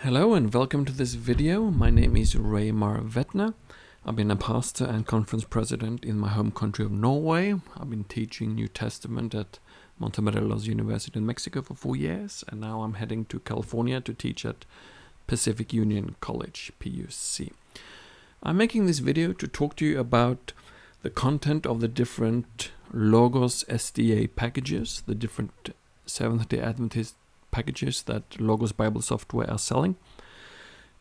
Hello and welcome to this video. My name is Reimar Vetne. I've been a pastor and conference president in my home country of Norway. I've been teaching New Testament at Montemorelos University in Mexico for 4 years, and now I'm heading to California to teach at Pacific Union College, PUC. I'm making this video to talk to you about the content of the different Logos SDA packages, the different Seventh-day Adventist packages that Logos Bible Software are selling.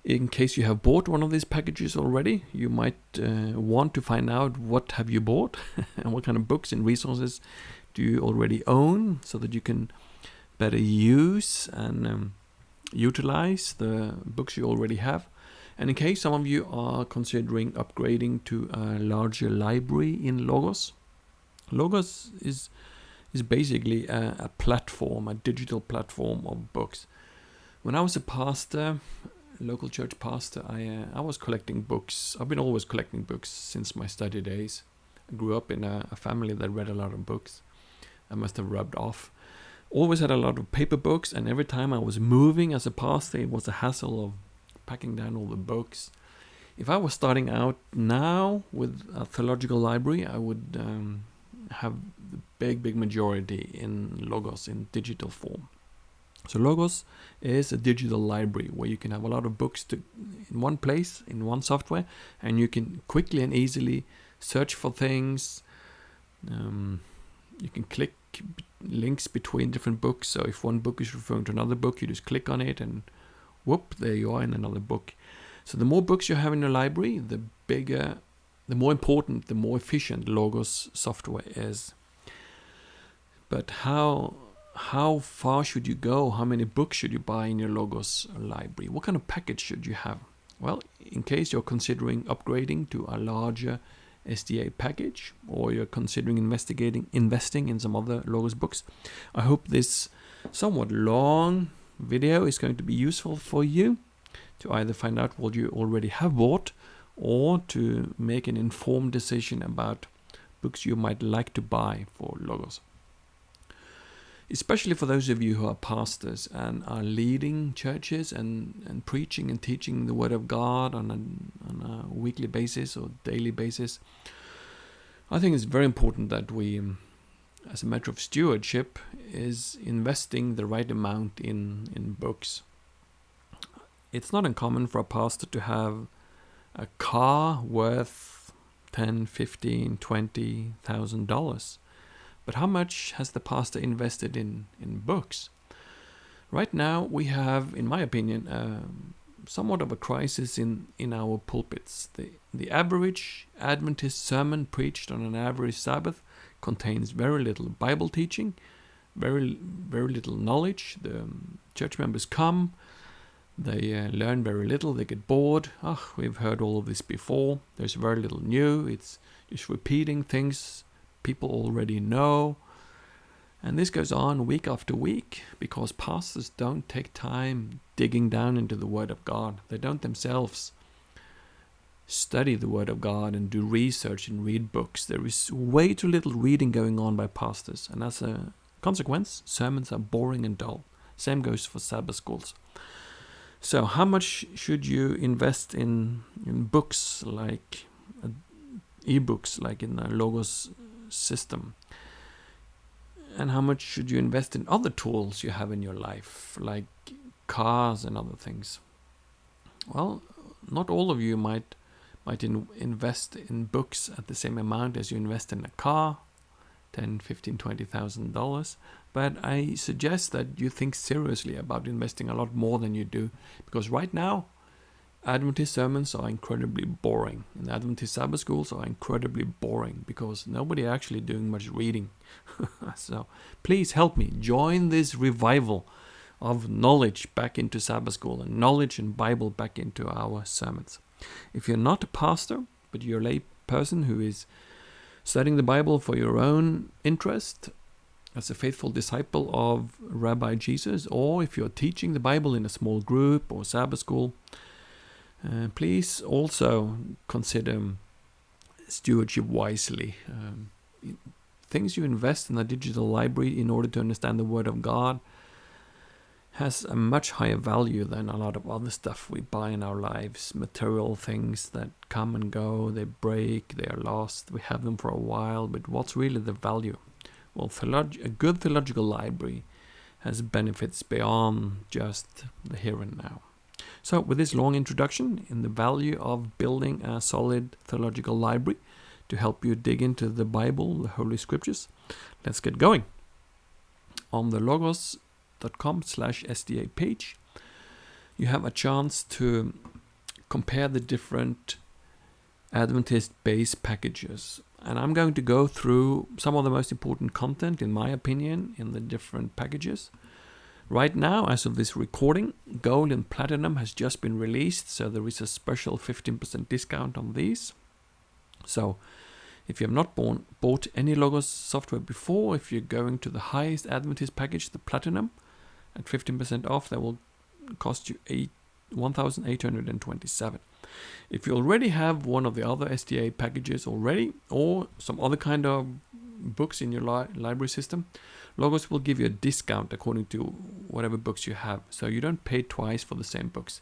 In case you have bought one of these packages already, you might want to find out what have you bought and what kind of books and resources do you already own, so that you can better use and utilize the books you already have. And in case some of you are considering upgrading to a larger library in Logos, Logos is basically a platform, a digital platform of books. When I was a pastor, local church pastor, I was collecting books. I've been always collecting books since my study days. I grew up in a family that read a lot of books. I must have rubbed off. Always had a lot of paper books, and every time I was moving as a pastor, it was a hassle of packing down all the books. If I was starting out now with a theological library, I would have the big majority in Logos in digital form. So Logos is a digital library where you can have a lot of books in one place, in one software, and you can quickly and easily search for things. You can click links between different books. So if one book is referring to another book, you just click on it and whoop, there you are in another book. So the more books you have in your library, the bigger, the more important, the more efficient Logos software is. But how far should you go? How many books should you buy in your Logos library? What kind of package should you have? Well, in case you're considering upgrading to a larger SDA package, or you're considering investing in some other Logos books, I hope this somewhat long video is going to be useful for you to either find out what you already have bought, or to make an informed decision about books you might like to buy for Logos. Especially for those of you who are pastors and are leading churches and preaching and teaching the Word of God on a weekly basis or daily basis, I think it's very important that we, as a matter of stewardship, is investing the right amount in books. It's not uncommon for a pastor to have a car worth $10,000, $15,000, $20,000. But how much has the pastor invested in books? Right now we have, in my opinion, somewhat of a crisis in our pulpits. The average Adventist sermon preached on an average Sabbath contains very little Bible teaching, very little knowledge. The church members come, they learn very little, they get bored. We've heard all of this before. There's very little new. It's just repeating things people already know. And this goes on week after week because pastors don't take time digging down into the Word of God. They don't themselves study the Word of God and do research and read books. There is way too little reading going on by pastors, and as a consequence, sermons are boring and dull. Same goes for Sabbath schools. So how much should you invest in books, like ebooks, like in the Logos system? And how much should you invest in other tools you have in your life, like cars and other things? Well, not all of you might invest in books at the same amount as you invest in a car, $10,000, $15,000, $20,000. But I suggest that you think seriously about investing a lot more than you do, because right now Adventist sermons are incredibly boring, and Adventist Sabbath schools are incredibly boring because nobody actually doing much reading. So please help me join this revival of knowledge back into Sabbath school and knowledge and Bible back into our sermons. If you're not a pastor, but you're a lay person who is studying the Bible for your own interest, as a faithful disciple of Rabbi Jesus, or if you're teaching the Bible in a small group or Sabbath school, please also consider stewardship wisely. Things you invest in a digital library in order to understand the Word of God has a much higher value than a lot of other stuff we buy in our lives. Material things that come and go, they break, they are lost, we have them for a while, but what's really the value? Well, a good theological library has benefits beyond just the here and now. So with this long introduction in the value of building a solid theological library to help you dig into the Bible, the Holy Scriptures, let's get going. On the logos.com/SDA page, you have a chance to compare the different Adventist base packages. And I'm going to go through some of the most important content, in my opinion, in the different packages. Right now, as of this recording, Gold and Platinum has just been released, so there is a special 15% discount on these. So if you have not bought any Logos software before, if you're going to the highest Adventist package, the Platinum, at 15% off, that will cost you $1,827. If you already have one of the other SDA packages already, or some other kind of books in your library system, Logos will give you a discount according to whatever books you have, so you don't pay twice for the same books.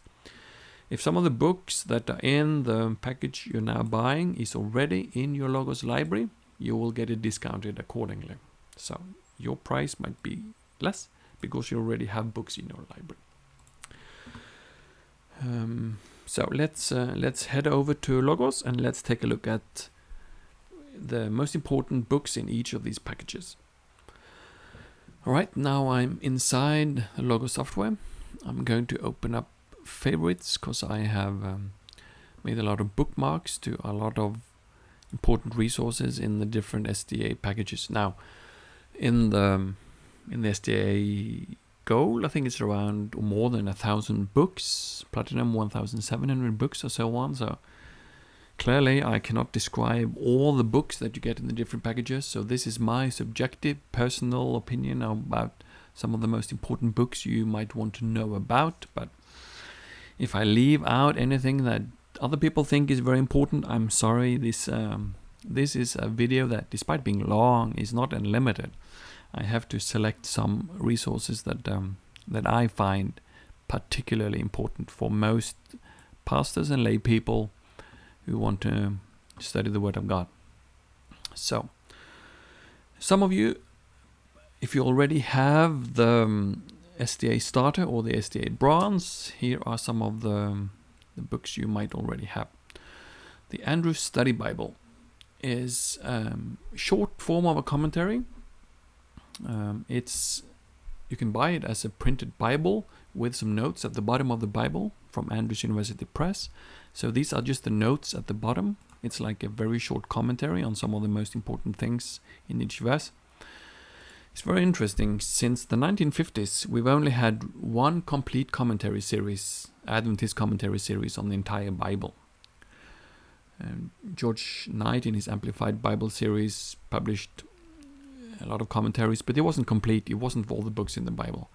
If some of the books that are in the package you're now buying is already in your Logos library, you will get it discounted accordingly. So your price might be less because you already have books in your library. So let's head over to Logos and let's take a look at the most important books in each of these packages. Alright, now I'm inside the Logos software. I'm going to open up favorites because I have made a lot of bookmarks to a lot of important resources in the different SDA packages. Now, in the SDA Gold, I think it's around more than 1,000 books. Platinum, 1,700 books or so on. So clearly, I cannot describe all the books that you get in the different packages. So this is my subjective, personal opinion about some of the most important books you might want to know about. But if I leave out anything that other people think is very important, I'm sorry. This is a video that, despite being long, is not unlimited. I have to select some resources that I find particularly important for most pastors and lay people who want to study the Word of God. So, some of you, if you already have the SDA Starter or the SDA Bronze, here are some of the books you might already have. The Andrews Study Bible is a short form of a commentary. You can buy it as a printed Bible with some notes at the bottom of the Bible from Andrews University Press. So these are just the notes at the bottom. It's like a very short commentary on some of the most important things in each verse. It's very interesting. Since the 1950s, we've only had one complete commentary series, Adventist commentary series on the entire Bible. George Knight, in his Amplified Bible series, published a lot of commentaries, but it wasn't complete. It wasn't for all the books in the Bible.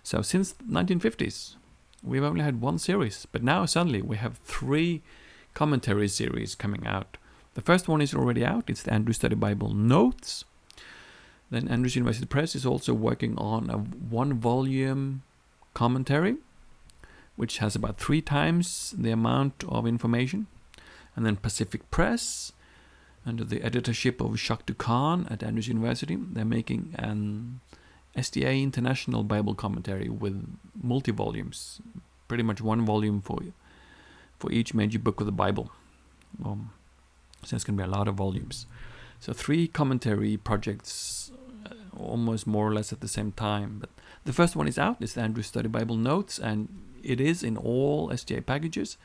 So since the 1950s, we've only had one series, but now suddenly we have 3 commentary series coming out. The first one is already out. It's the Andrews Study Bible Notes. Then Andrews University Press is also working on a 1-volume commentary, which has about 3 times the amount of information. And then Pacific Press, under the editorship of Shaktu Khan at Andrews University, they're making an SDA International Bible Commentary with multi-volumes, pretty much 1 volume for each major book of the Bible. So it's going to be a lot of volumes. So 3 commentary projects, almost more or less at the same time. But the first one is out. It's the Andrews Study Bible Notes, and it is in all SDA packages.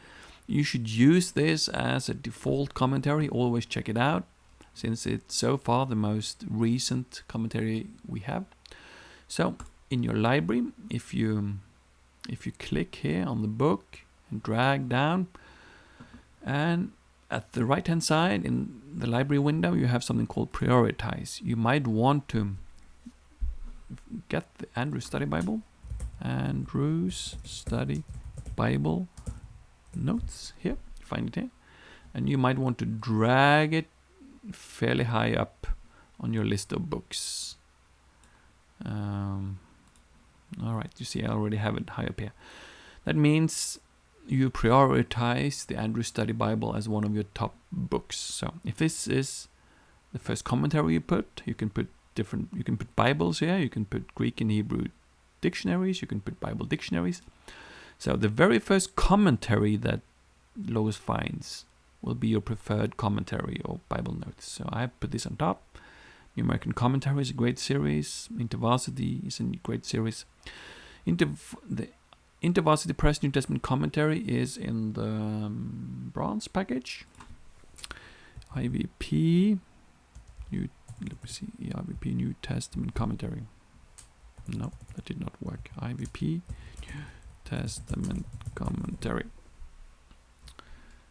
You should use this as a default commentary. Always check it out, since it's so far the most recent commentary we have. So in your library, if you click here on the book and drag down, and at the right hand side in the library window you have something called Prioritize. You might want to get the Andrews Study Bible, Andrews Study Bible Notes, here, find it here, and you might want to drag it fairly high up on your list of books. All right, you see I already have it high up here. That means you prioritize the Andrews Study Bible as one of your top books. So if this is the first commentary you put Bibles here, you can put Greek and Hebrew dictionaries, you can put Bible dictionaries. So the very first commentary that Logos finds will be your preferred commentary or Bible notes. So I put this on top. New American Commentary is a great series. InterVarsity is a great series. The InterVarsity Press New Testament Commentary is in the bronze package. IVP, IVP New Testament Commentary. No, that did not work. IVP New Testament Commentary.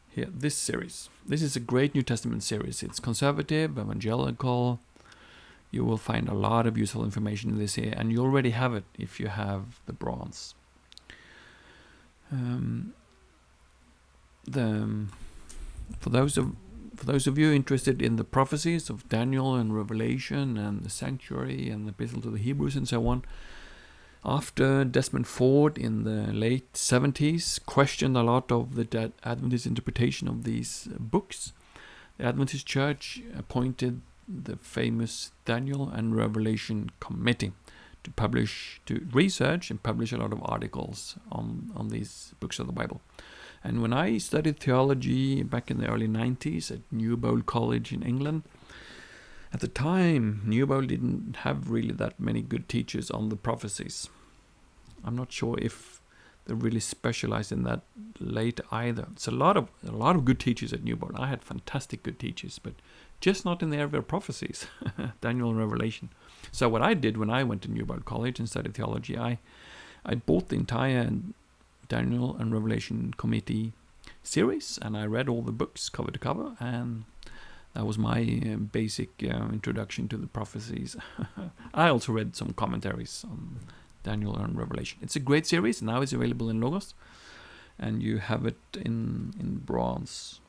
Here, this series. This is a great New Testament series. It's conservative, evangelical. You will find a lot of useful information in this here, and you already have it if you have the bronze. For those of you interested in the prophecies of Daniel and Revelation and the sanctuary and the epistle to the Hebrews and so on, after Desmond Ford in the late 70s questioned a lot of the Adventist interpretation of these books, the Adventist Church appointed the famous Daniel and Revelation Committee to research and publish a lot of articles on these books of the Bible. And when I studied theology back in the early 90s at Newbold College in England, at the time, Newbold didn't have really that many good teachers on the prophecies. I'm not sure if they really specialized in that later either. It's a lot of good teachers at Newbold. I had fantastic good teachers, but just not in the area of prophecies, Daniel and Revelation. So what I did when I went to Newbold College and studied theology, I bought the entire Daniel and Revelation Committee series, and I read all the books cover to cover, and that was my basic introduction to the prophecies. I also read some commentaries on Daniel and Revelation. It's a great series. Now it's available in Logos, and you have it in bronze.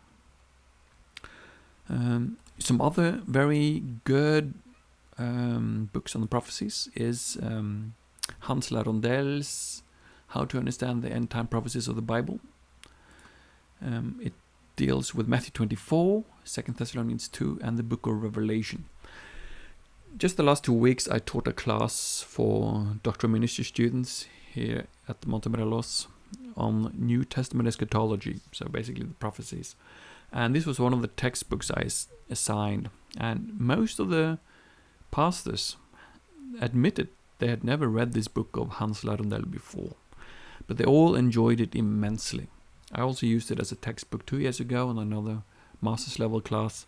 Some other very good books on the prophecies is Hans Larondel's How to Understand the End Time Prophecies of the Bible. It deals with Matthew 24, 2 Thessalonians 2, and the book of Revelation. Just the last 2 weeks, I taught a class for doctoral ministry students here at Montemorelos on New Testament eschatology, so basically the prophecies. And this was one of the textbooks I assigned. And most of the pastors admitted they had never read this book of Hans Larondel before, but they all enjoyed it immensely. I also used it as a textbook 2 years ago on another master's level class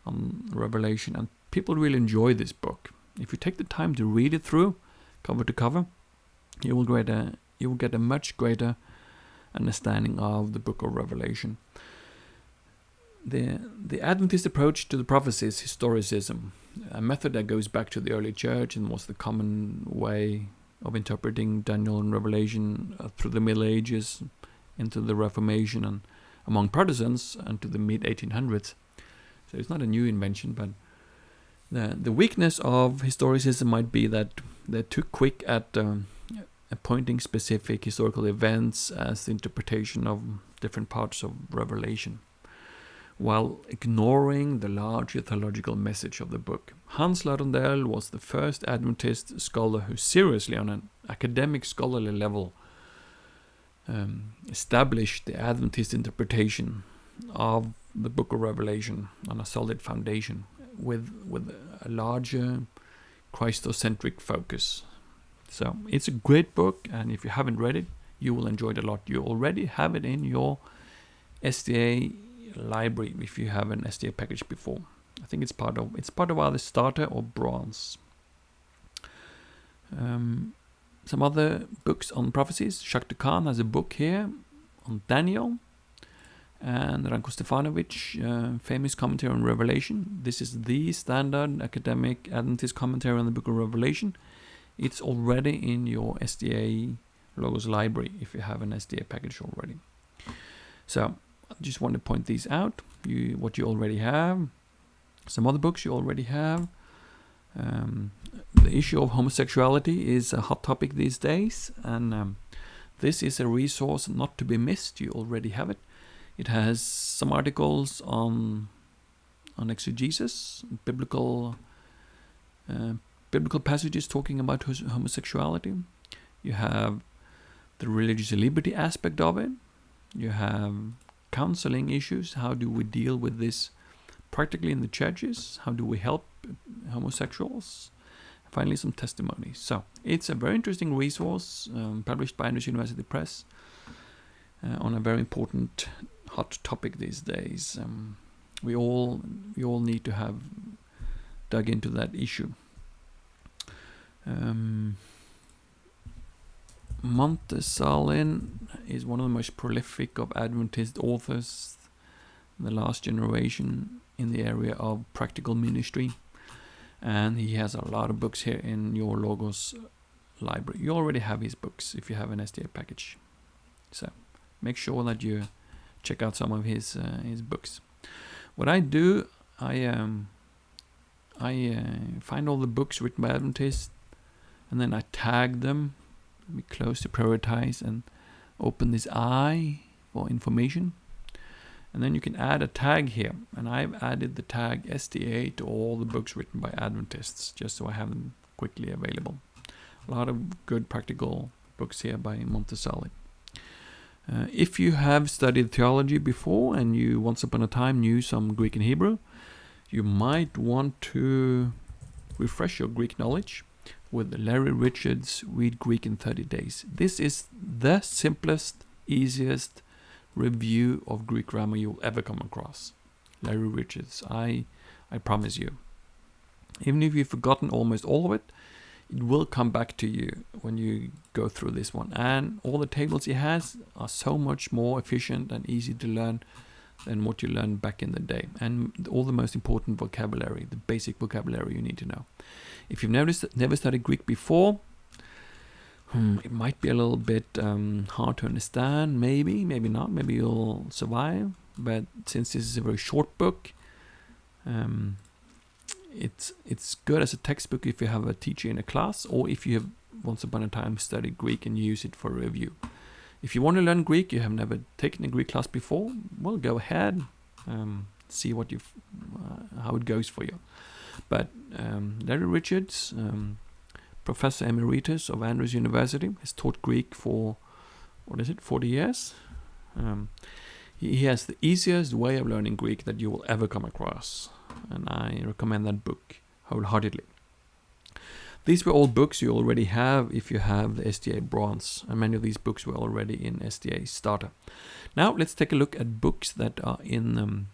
on Revelation, and people really enjoy this book. If you take the time to read it through, cover to cover, you will get a much greater understanding of the book of Revelation. The Adventist approach to the prophecy is historicism, a method that goes back to the early church and was the common way of interpreting Daniel and Revelation through the Middle Ages, into the Reformation, and among Protestants until the mid-1800s. So it's not a new invention, but the weakness of historicism might be that they're too quick at appointing specific historical events as the interpretation of different parts of Revelation, while ignoring the larger theological message of the book. Hans Larondel was the first Adventist scholar who seriously, on an academic scholarly level, established the Adventist interpretation of the book of Revelation on a solid foundation with a larger Christocentric focus. So it's a great book, and if you haven't read it, you will enjoy it a lot. You already have it in your SDA library if you have an SDA package before. I think it's part of either starter or bronze. Some other books on prophecies. Shakti Khan has a book here on Daniel, and Ranko Stefanovic, famous commentary on Revelation. This is the standard academic Adventist commentary on the book of Revelation. It's already in your SDA Logos library if you have an SDA package already. So I just want to point these out, what you already have. Some other books you already have. The issue of homosexuality is a hot topic these days, and this is a resource not to be missed. You already have it. It has some articles on exegesis, biblical passages talking about homosexuality. You have the religious liberty aspect of it. You have counseling issues. How do we deal with this practically in the churches? How do we help homosexuals? Finally, some testimonies. So it's a very interesting resource published by Andrews University Press on a very important hot topic these days. We all need to have dug into that issue. Montesalin is one of the most prolific of Adventist authors in the last generation in the area of practical ministry, and he has a lot of books here in your Logos library. You already have his books if you have an SDA package, so make sure that you check out some of his books. What I do, I find all the books written by Adventists, and then I tag them. We close to prioritize and open this eye for information, and then you can add a tag here, and I've added the tag SDA to all the books written by Adventists, just so I have them quickly available. A lot of good practical books here by Montesalin. If you have studied theology before and you once upon a time knew some Greek and Hebrew, you might want to refresh your Greek knowledge with Larry Richards' Read Greek in 30 Days. This is the simplest, easiest review of Greek grammar you'll ever come across. Larry Richards, I promise you. Even if you've forgotten almost all of it, it will come back to you when you go through this one. And all the tables he has are so much more efficient and easy to learn than what you learned back in the day. And all the most important vocabulary, the basic vocabulary you need to know. If you've never studied Greek before, it might be a little bit hard to understand. Maybe not. Maybe you'll survive. But since this is a very short book, it's good as a textbook if you have a teacher in a class, or if you have once upon a time studied Greek and use it for a review. If you want to learn Greek, you have never taken a Greek class before, well, go ahead, see what how it goes for you. But Larry Richards, Professor Emeritus of Andrews University, has taught Greek for 40 years. He has the easiest way of learning Greek that you will ever come across, and I recommend that book wholeheartedly. These were all books you already have if you have the SDA Bronze, and many of these books were already in SDA Starter. Now let's take a look at books that are in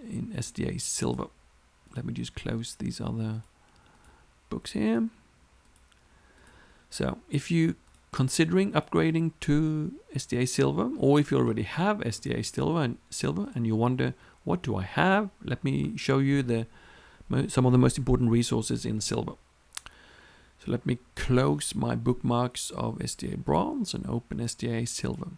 SDA Silver. Let me just close these other books here. So if you're considering upgrading to SDA Silver, or if you already have SDA Silver and you wonder, what do I have? Let me show you some of the most important resources in Silver. So let me close my bookmarks of SDA Bronze and open SDA Silver.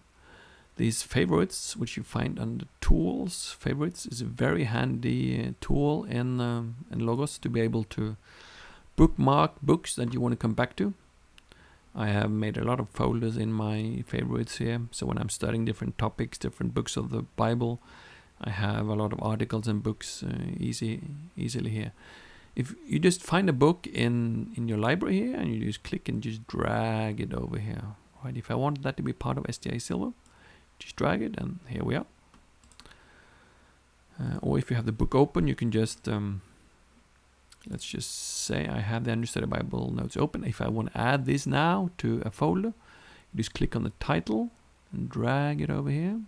These favorites, which you find under Tools, favorites is a very handy tool in Logos to be able to bookmark books that you want to come back to. I have made a lot of folders in my favorites here, so when I'm studying different topics, different books of the Bible, I have a lot of articles and books easily here. If you just find a book in your library here, and you just click and just drag it over here, right? If I want that to be part of SDA Silver, just drag it, and here we are. Or if you have the book open, you can just let's just say I have the Understudy Bible Notes open. If I want to add this now to a folder, you just click on the title and drag it over here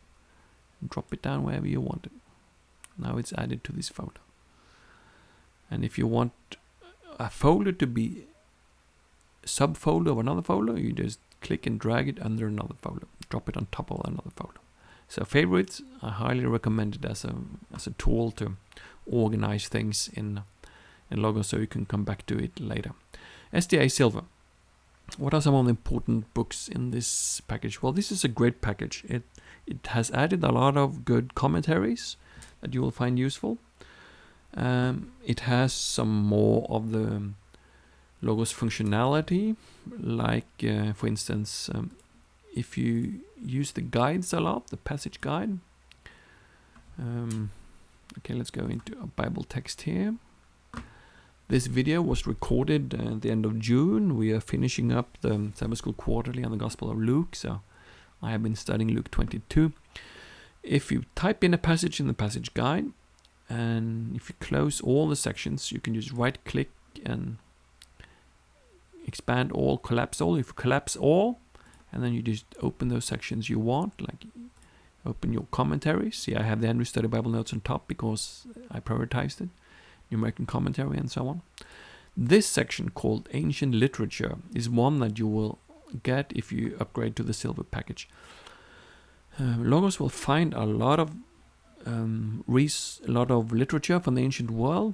and drop it down wherever you want it. Now it's added to this folder. And if you want a folder to be a subfolder of another folder, you just click and drag it under another folder. Drop it on top of another folder. So favorites, I highly recommend it as a tool to organize things in Logos, so you can come back to it later. SDA Silver. What are some of the important books in this package? Well, this is a great package. It has added a lot of good commentaries that you will find useful. It has some more of the Logos functionality, like for instance, if you use the guides a lot, the passage guide. Okay, let's go into a Bible text here. This video was recorded at the end of June. We are finishing up the Sabbath School Quarterly on the Gospel of Luke, so I have been studying Luke 22. If you type in a passage in the passage guide, and if you close all the sections, you can just right click and expand all, collapse all. If you collapse all, and then you just open those sections you want, like open your commentaries. See, I have the Andrew Study Bible Notes on top because I prioritized it. New American Commentary and so on. This section called Ancient Literature is one that you will get if you upgrade to the silver package. Logos will find a lot of literature from the ancient world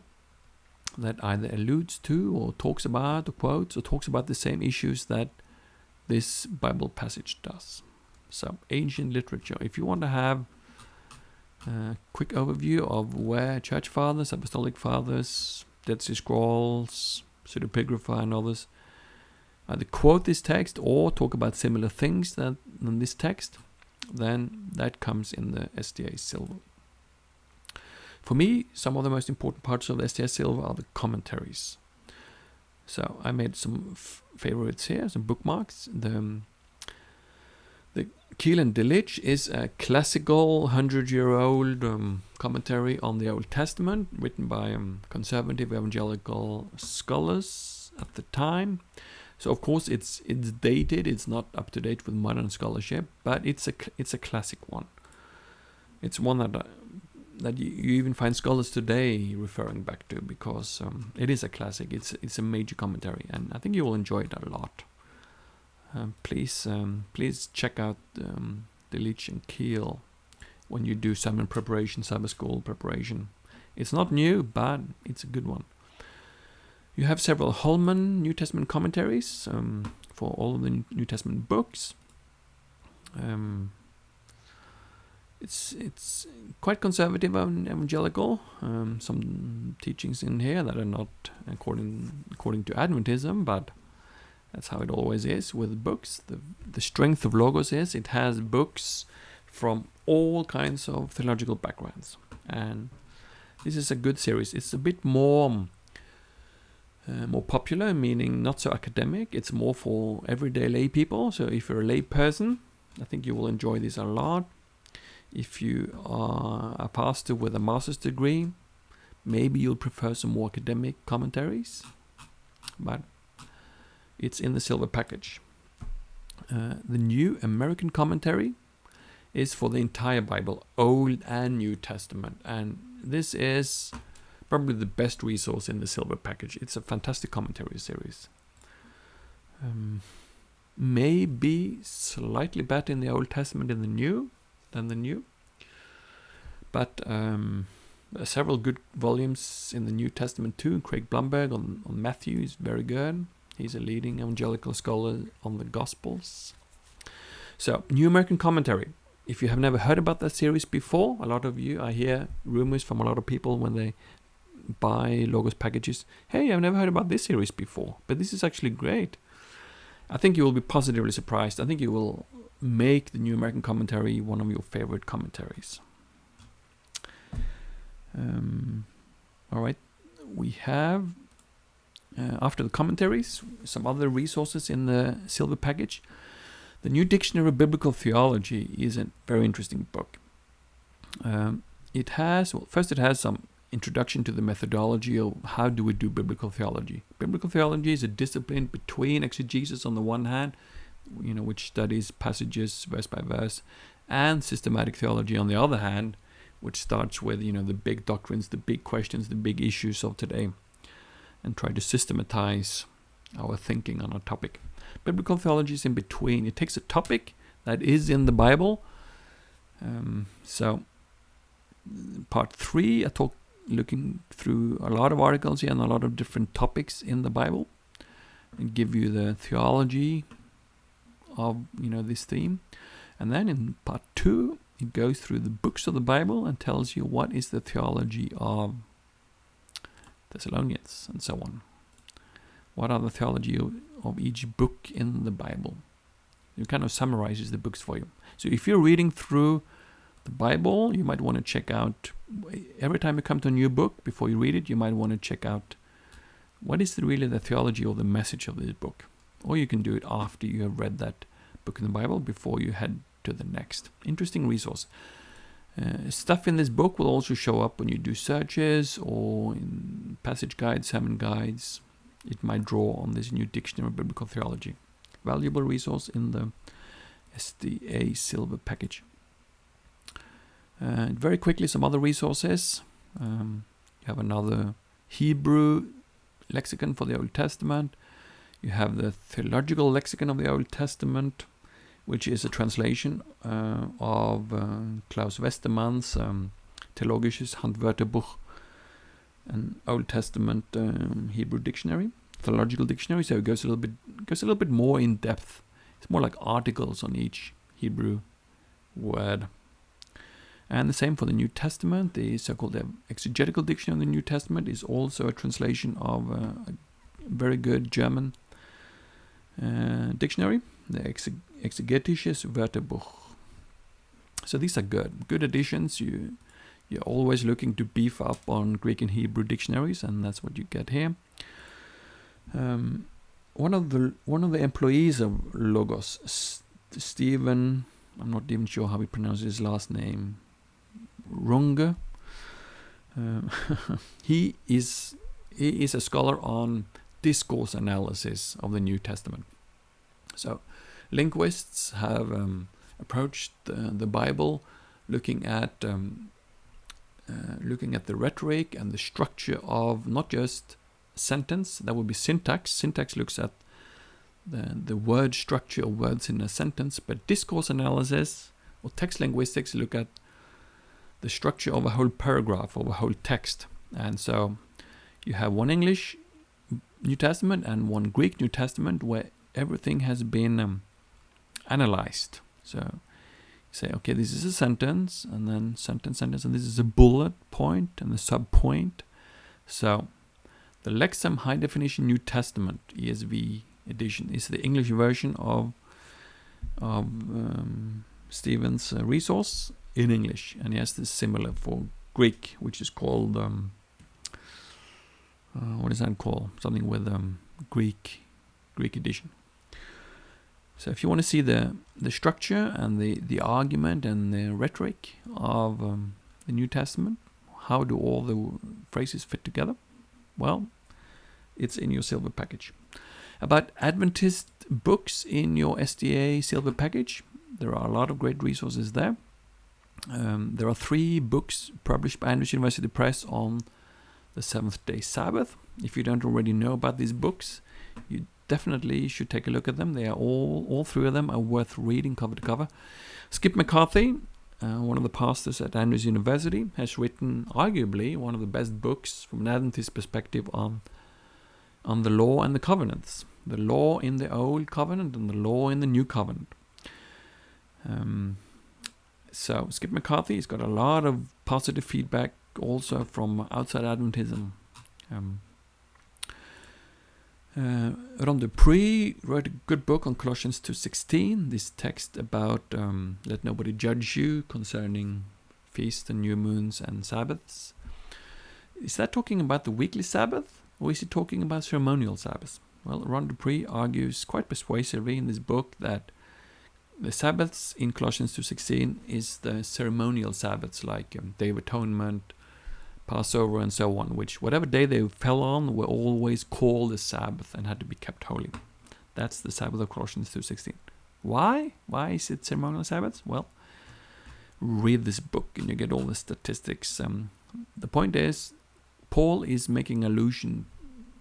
that either alludes to or talks about or quotes or talks about the same issues that this Bible passage does. So, ancient literature. If you want to have a quick overview of where Church Fathers, Apostolic Fathers, Dead Sea Scrolls, Pseudepigrapha and others either quote this text or talk about similar things than this text, then that comes in the SDA Silver. For me, some of the most important parts of the SDA Silver are the commentaries. So I made some favorites here, some bookmarks. The Keel and Delitzsch is a classical 100-year-old commentary on the Old Testament, written by conservative evangelical scholars at the time. So of course it's dated. It's not up to date with modern scholarship, but it's a classic one. It's one that you even find scholars today referring back to, because it is a classic. It's a major commentary, and I think you will enjoy it a lot. Please check out Delitzsch and Keel when you do sermon preparation, Sabbath school preparation. It's not new, but it's a good one. You have several Holman New Testament commentaries for all of the New Testament books. It's quite conservative and evangelical. Some teachings in here that are not according to Adventism, but that's how it always is with books. The strength of Logos is it has books from all kinds of theological backgrounds. And this is a good series. It's a bit more popular, meaning not so academic. It's more for everyday lay people. So if you're a lay person, I think you will enjoy this a lot. If you are a pastor with a master's degree, maybe you'll prefer some more academic commentaries. But it's in the silver package. The New American Commentary is for the entire Bible, Old and New Testament. And this is probably the best resource in the silver package. It's a fantastic commentary series. Maybe slightly better in the Old Testament than the New. But several good volumes in the New Testament too. Craig Blumberg on Matthew is very good. He's a leading evangelical scholar on the Gospels. So, New American Commentary. If you have never heard about that series before, a lot of you, I hear rumors from a lot of people when they buy Logos packages. Hey, I've never heard about this series before, but this is actually great. I think you will be positively surprised. I think you will make the New American Commentary one of your favorite commentaries. All right, we have... after the commentaries, some other resources in the silver package. The New Dictionary of Biblical Theology is a very interesting book. It has some introduction to the methodology of how do we do biblical theology. Biblical theology is a discipline between exegesis on the one hand, which studies passages verse by verse, and systematic theology on the other hand, which starts with the big doctrines, the big questions, the big issues of today, and try to systematize our thinking on a topic. Biblical theology is in between. It takes a topic that is in the Bible. So, part 3, I talk looking through a lot of articles here and a lot of different topics in the Bible, and give you the theology of this theme. And then in part 2, it goes through the books of the Bible and tells you what is the theology of Thessalonians and so on. what are the theology of each book in the Bible. It kind of summarizes the books for you. So if you're reading through the Bible, you might want to check out, every time you come to a new book, before you read it, you might want to check out what is really the theology or the message of this book. Or you can do it after you have read that book in the Bible, before you head to the next. Interesting resource. Stuff in this book will also show up when you do searches or in passage guides, sermon guides. It might draw on this new dictionary of biblical theology. Valuable resource in the SDA Silver package. Very quickly, some other resources. You have another Hebrew lexicon for the Old Testament. You have the Theological Lexicon of the Old Testament, which is a translation of Klaus Westermann's Theologisches Handwörterbuch, an Old Testament Hebrew dictionary, theological dictionary. So it goes a little bit more in depth. It's more like articles on each Hebrew word. And the same for the New Testament. The so-called Exegetical Dictionary of the New Testament is also a translation of a very good German dictionary, the Exegetisches Wörterbuch. So these are good additions. You're always looking to beef up on Greek and Hebrew dictionaries, and that's what you get here. One of the employees of Logos, Stephen, I'm not even sure how he pronounces his last name, Runge. He is a scholar on discourse analysis of the New Testament. So linguists have approached the Bible looking at the rhetoric and the structure of not just sentence, that would be syntax. Syntax looks at the word structure of words in a sentence, but discourse analysis or text linguistics look at the structure of a whole paragraph, of a whole text. And so you have one English New Testament and one Greek New Testament where everything has been analyzed. So you say, okay, this is a sentence, and then sentence, and this is a bullet point and a sub-point. So the Lexham High Definition New Testament, ESV edition, is the English version of Stephen's resource in English, and he has this similar for Greek, which is called what is that called? Something with Greek edition. So if you want to see the structure and the argument and the rhetoric of the New Testament, how do all the phrases fit together? Well, it's in your silver package. About Adventist books in your SDA silver package, there are a lot of great resources there. There are 3 books published by Andrews University Press on the Seventh-day Sabbath. If you don't already know about these books, you definitely should take a look at them. They are all 3 of them are worth reading cover to cover. Skip McCarthy, one of the pastors at Andrews University, has written arguably one of the best books from an Adventist perspective on the law and the covenants. The law in the Old Covenant and the law in the New Covenant. So Skip McCarthy has got a lot of positive feedback also from outside Adventism. Ron Dupree wrote a good book on Colossians 2:16, this text about let nobody judge you concerning feasts and new moons and Sabbaths. Is that talking about the weekly Sabbath, or is he talking about ceremonial Sabbaths? Well, Ron Dupree argues quite persuasively in this book that the Sabbaths in Colossians 2:16 is the ceremonial Sabbaths, like Day of Atonement, Passover, and so on, which whatever day they fell on were always called a Sabbath and had to be kept holy. That's the Sabbath of Colossians 2:16. Why? Why is it ceremonial Sabbaths? Well, read this book and you get all the statistics. The point is, Paul is making allusion,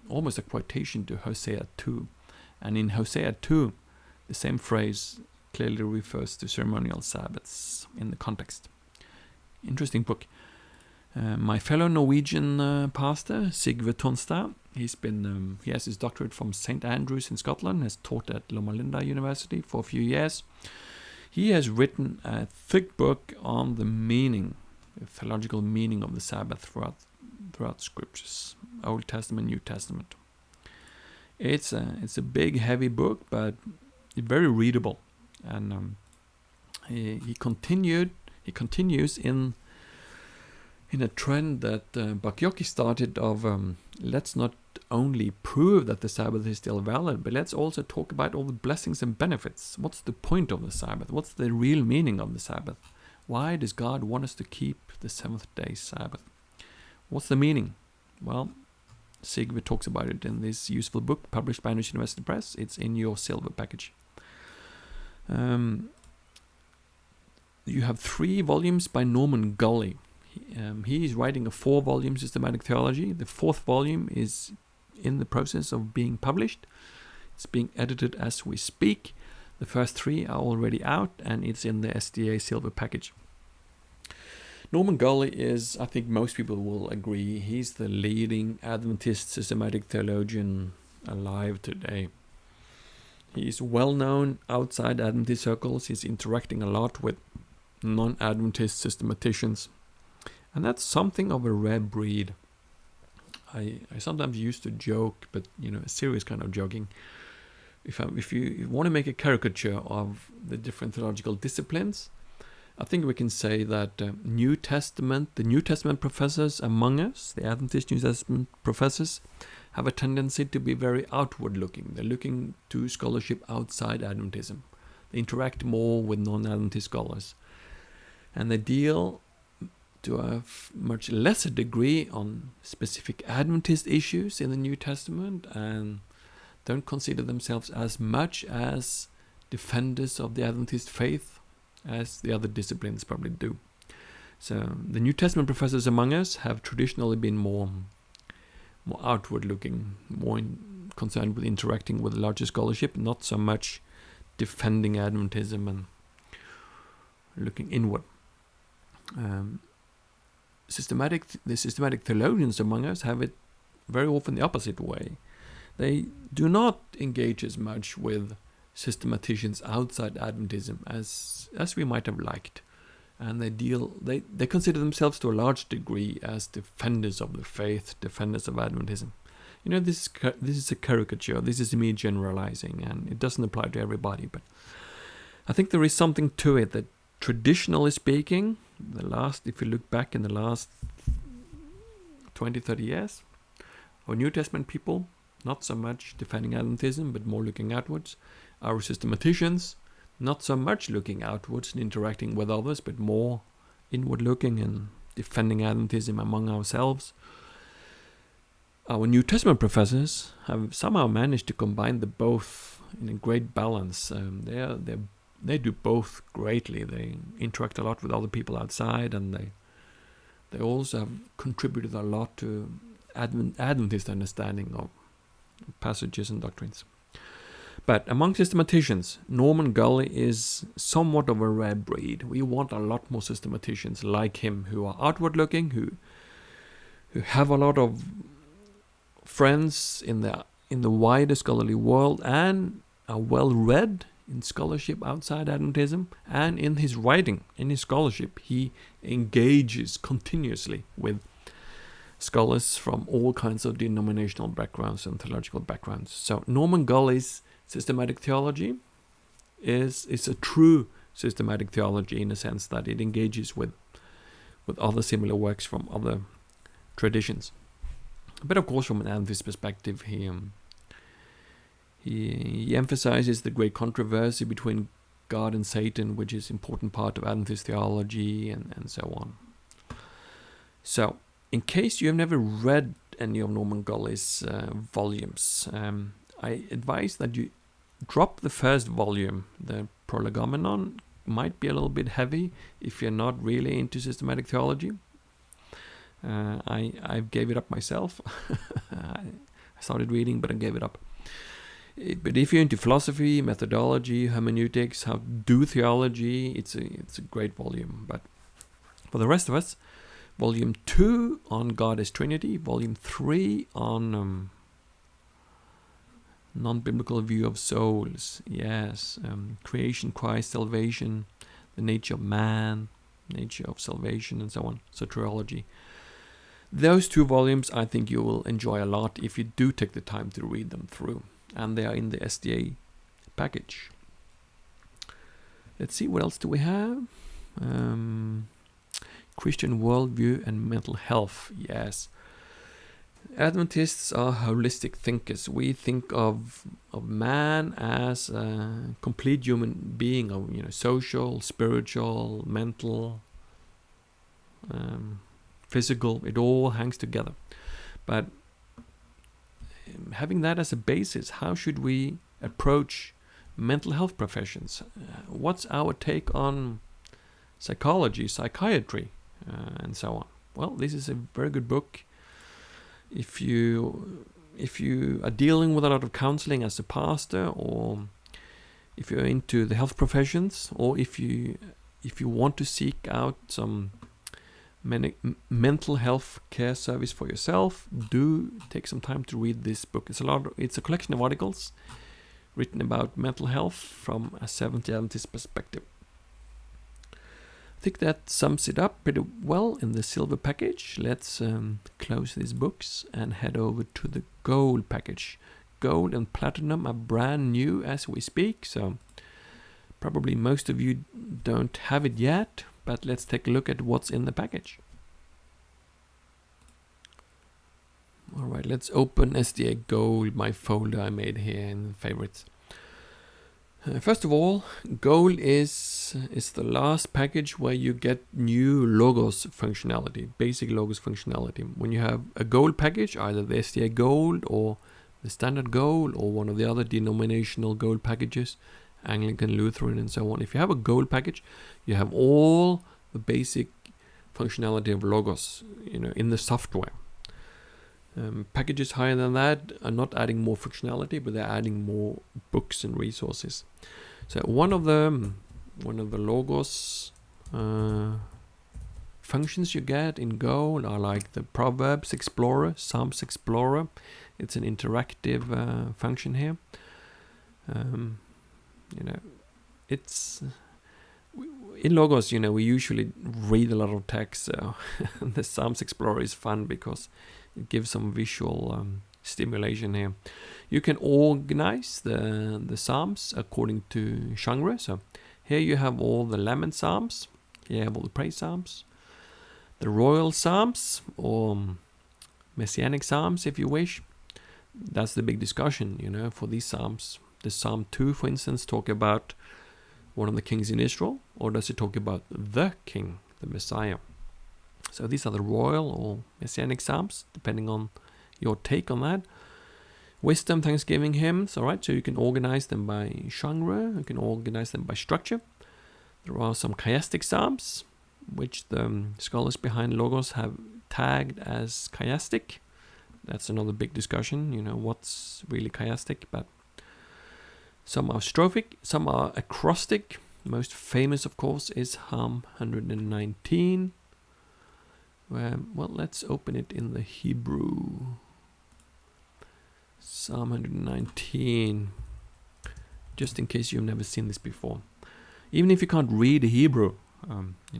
almost a quotation, to Hosea 2. And in Hosea 2, the same phrase clearly refers to ceremonial Sabbaths in the context. Interesting book. My fellow Norwegian pastor, Sigve Tonstad, he has his doctorate from St. Andrews in Scotland, has taught at Loma Linda University for a few years. He has written a thick book on the meaning, the theological meaning of the Sabbath throughout the scriptures, Old Testament, New Testament. It's a big, heavy book, but very readable. And he continues in a trend that Bakyoki started of let's not only prove that the Sabbath is still valid, but let's also talk about all the blessings and benefits. What's the point of the Sabbath? What's the real meaning of the Sabbath? Why does God want us to keep the seventh day Sabbath? What's the meaning? Well, Sigve talks about it in this useful book published by Norwegian University Press. It's in your silver package. You have 3 volumes by Norman Gully. He is writing a 4-volume systematic theology. The 4th volume is in the process of being published. It's being edited as we speak. The first 3 are already out, and it's in the SDA silver package. Norman Gully is, I think most people will agree, he's the leading Adventist systematic theologian alive today. He's well known outside Adventist circles. He's interacting a lot with non-Adventist systematicians. And that's something of a rare breed. I sometimes used to joke, but a serious kind of joking. If you want to make a caricature of the different theological disciplines, I think we can say that the New Testament professors among us, the Adventist New Testament professors, have a tendency to be very outward looking. They're looking to scholarship outside Adventism. They interact more with non-Adventist scholars. And they deal to a much lesser degree on specific Adventist issues in the New Testament, and don't consider themselves as much as defenders of the Adventist faith as the other disciplines probably do. So the New Testament professors among us have traditionally been more outward looking, more concerned with interacting with larger scholarship, not so much defending Adventism and looking inward. The systematic theologians among us have it very often the opposite way. They do not engage as much with systematicians outside Adventism as we might have liked, and they consider themselves to a large degree as defenders of the faith, defenders of Adventism. This is a caricature. This is me generalizing, and it doesn't apply to everybody. But I think there is something to it that, traditionally speaking, if you look back in the last 20-30 years, our New Testament people, not so much defending Adventism, but more looking outwards. Our systematicians, not so much looking outwards and interacting with others, but more inward looking and defending Adventism among ourselves. Our New Testament professors have somehow managed to combine the both in a great balance. They do both greatly. They interact a lot with other people outside, and they also have contributed a lot to Adventist understanding of passages and doctrines. But among systematicians, Norman Gully is somewhat of a rare breed. We want a lot more systematicians like him, who are outward looking, who have a lot of friends in the wider scholarly world, and are well read in scholarship outside Adventism, and in his writing, in his scholarship, he engages continuously with scholars from all kinds of denominational backgrounds and theological backgrounds. So Norman Gully's systematic theology is a true systematic theology, in a sense that it engages with other similar works from other traditions. But of course, from an Adventist perspective, he emphasizes the great controversy between God and Satan, which is an important part of Adventist theology, and so on. So, in case you have never read any of Norman Gully's volumes, I advise that you drop the first volume. The Prolegomenon might be a little bit heavy if you're not really into systematic theology. I gave it up myself. I started reading, but I gave it up. But if you're into philosophy, methodology, hermeneutics, how to do theology, it's a great volume. But for the rest of us, Volume 2 on God as Trinity, Volume 3 on non-biblical view of souls, creation, Christ, salvation, the nature of man, nature of salvation, and so on, soteriology. Those 2 volumes I think you will enjoy a lot if you do take the time to read them through. And they are in the SDA package. Let's see, what else do we have? Christian worldview and mental health. Yes. Adventists are holistic thinkers. We think of man as a complete human being, of social, spiritual, mental, physical. It all hangs together. But having that as a basis, how should we approach mental health professions? What's our take on psychology, psychiatry, and so on? Well, this is a very good book. If you are dealing with a lot of counseling as a pastor, or if you're into the health professions, or if you want to seek out some mental health care service for yourself, do take some time to read this book. It's a collection of articles written about mental health from a Seventh Day Adventist perspective. I think that sums it up pretty well in the silver package. Let's close these books and head over to the gold package. Gold and platinum are brand new as we speak, so probably most of you don't have it yet, but let's take a look at what's in the package. Alright, let's open SDA Gold, my folder I made here in favorites. First of all, Gold is the last package where you get new Logos functionality, basic Logos functionality. When you have a Gold package, either the SDA Gold or the Standard Gold or one of the other denominational Gold packages, Anglican, Lutheran, and so on. If you have a Gold package, you have all the basic functionality of Logos, in the software. Packages higher than that are not adding more functionality, but they're adding more books and resources. So one of the Logos functions you get in Gold are like the Proverbs Explorer, Psalms Explorer. It's an interactive function here. It's in Logos, we usually read a lot of text, so the Psalms Explorer is fun because it gives some visual stimulation here. You can organize the Psalms according to genre. So here you have all the Lament Psalms, here you have all the Praise Psalms, the Royal Psalms, or Messianic Psalms if you wish. That's the big discussion, for these Psalms. Does Psalm 2, for instance, talk about one of the kings in Israel, or does it talk about the king, the Messiah? So these are the royal or messianic psalms, depending on your take on that. Wisdom, thanksgiving, hymns, alright, so you can organize them by genre, you can organize them by structure. There are some chiastic psalms, which the scholars behind Logos have tagged as chiastic. That's another big discussion, what's really chiastic, but some are strophic, some are acrostic. Most famous, of course, is Psalm 119. Well, let's open it in the Hebrew. Psalm 119. Just in case you've never seen this before. Even if you can't read Hebrew,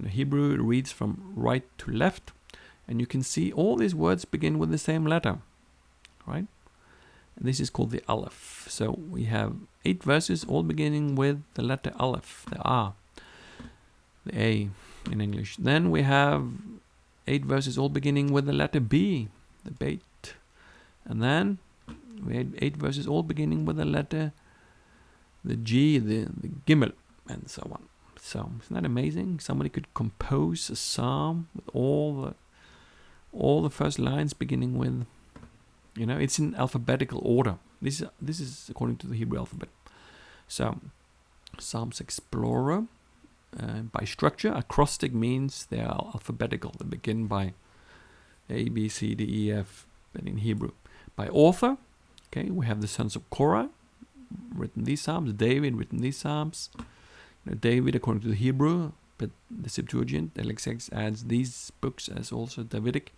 Hebrew reads from right to left, and you can see all these words begin with the same letter, right? And this is called the Aleph. So we have 8 verses, all beginning with the letter Aleph, the A, the A in English. Then we have 8 verses all beginning with the letter B, the Beit. And then we had 8 verses all beginning with the letter, the G, the Gimel, and so on. So isn't that amazing? Somebody could compose a psalm with all the first lines beginning with, it's in alphabetical order. This is according to the Hebrew alphabet. So Psalms Explorer. By structure, acrostic means they are alphabetical. They begin by A, B, C, D, E, F, but in Hebrew. By author, we have the sons of Korah, written these psalms. David, written these psalms. David, according to the Hebrew, but the Septuagint, LXX adds these books as also Davidic,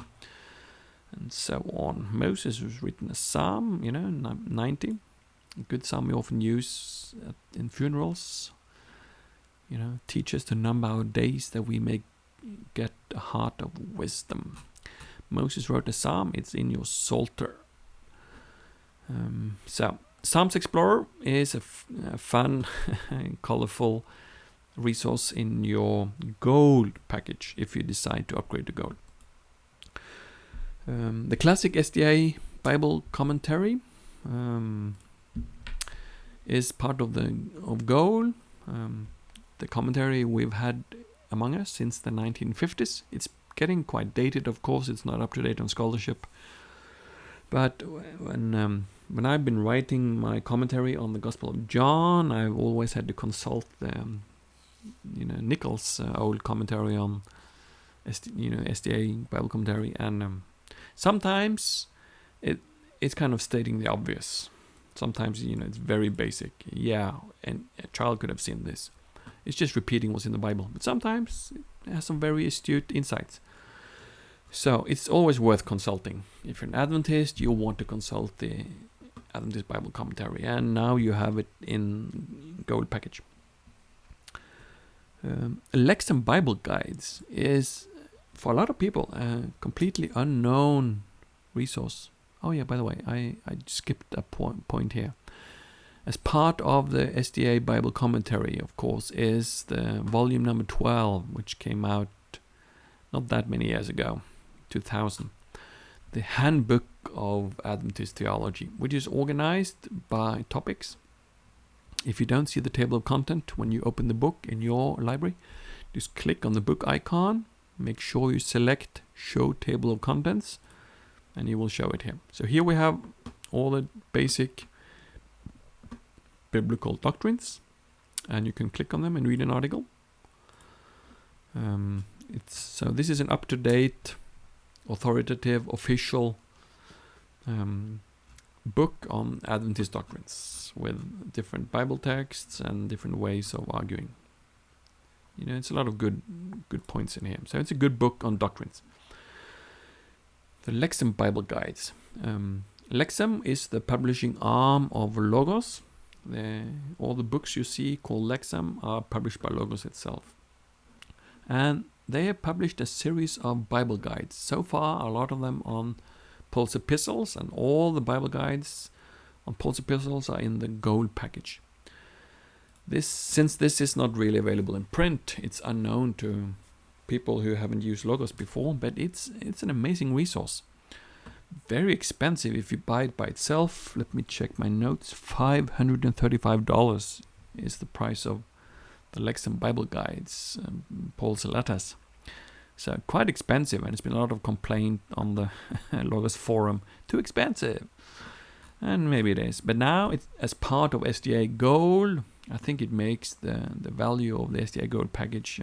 and so on. Moses was written a psalm, 90. A good psalm we often use in funerals. Teach us to number our days that we may get a heart of wisdom. Moses wrote a psalm, it's in your Psalter. So Psalms Explorer is a fun, colorful resource in your gold package if you decide to upgrade to gold. The classic SDA Bible commentary is part of gold. The commentary we've had among us since the 1950s. It's getting quite dated, of course. It's not up to date on scholarship. But when I've been writing my commentary on the Gospel of John, I've always had to consult Nichols' old commentary on SDA Bible commentary, and sometimes it's kind of stating the obvious. Sometimes it's very basic. Yeah, and a child could have seen this. It's just repeating what's in the Bible. But sometimes it has some very astute insights. So it's always worth consulting. If you're an Adventist, you'll want to consult the Adventist Bible commentary, and now you have it in gold package. Lexham Bible Guides is, for a lot of people, a completely unknown resource. Oh yeah, by the way, I skipped a point here. As part of the SDA Bible commentary, of course, is the volume number 12, which came out not that many years ago, 2000. The Handbook of Adventist Theology, which is organized by topics. If you don't see the table of content when you open the book in your library, just click on the book icon, make sure you select Show Table of Contents, and you will show it here. So here we have all the basic biblical doctrines, and you can click on them and read an article. So this is an up-to-date, authoritative, official book on Adventist doctrines with different Bible texts and different ways of arguing. It's a lot of good points in here. So it's a good book on doctrines. The Lexham Bible Guides. Lexham is the publishing arm of Logos. All the books you see called Lexham are published by Logos itself. And they have published a series of Bible guides. So far, a lot of them on Paul's epistles, and all the Bible guides on Paul's epistles are in the gold package. Since this is not really available in print, it's unknown to people who haven't used Logos before, but it's an amazing resource. Very expensive if you buy it by itself. Let me check my notes. $535 is the price of the Lexham Bible Guides, Paul's letters. So quite expensive, and there's been a lot of complaint on the Logos forum. Too expensive. And maybe it is. But now, it's as part of SDA Gold, I think it makes the value of the SDA Gold package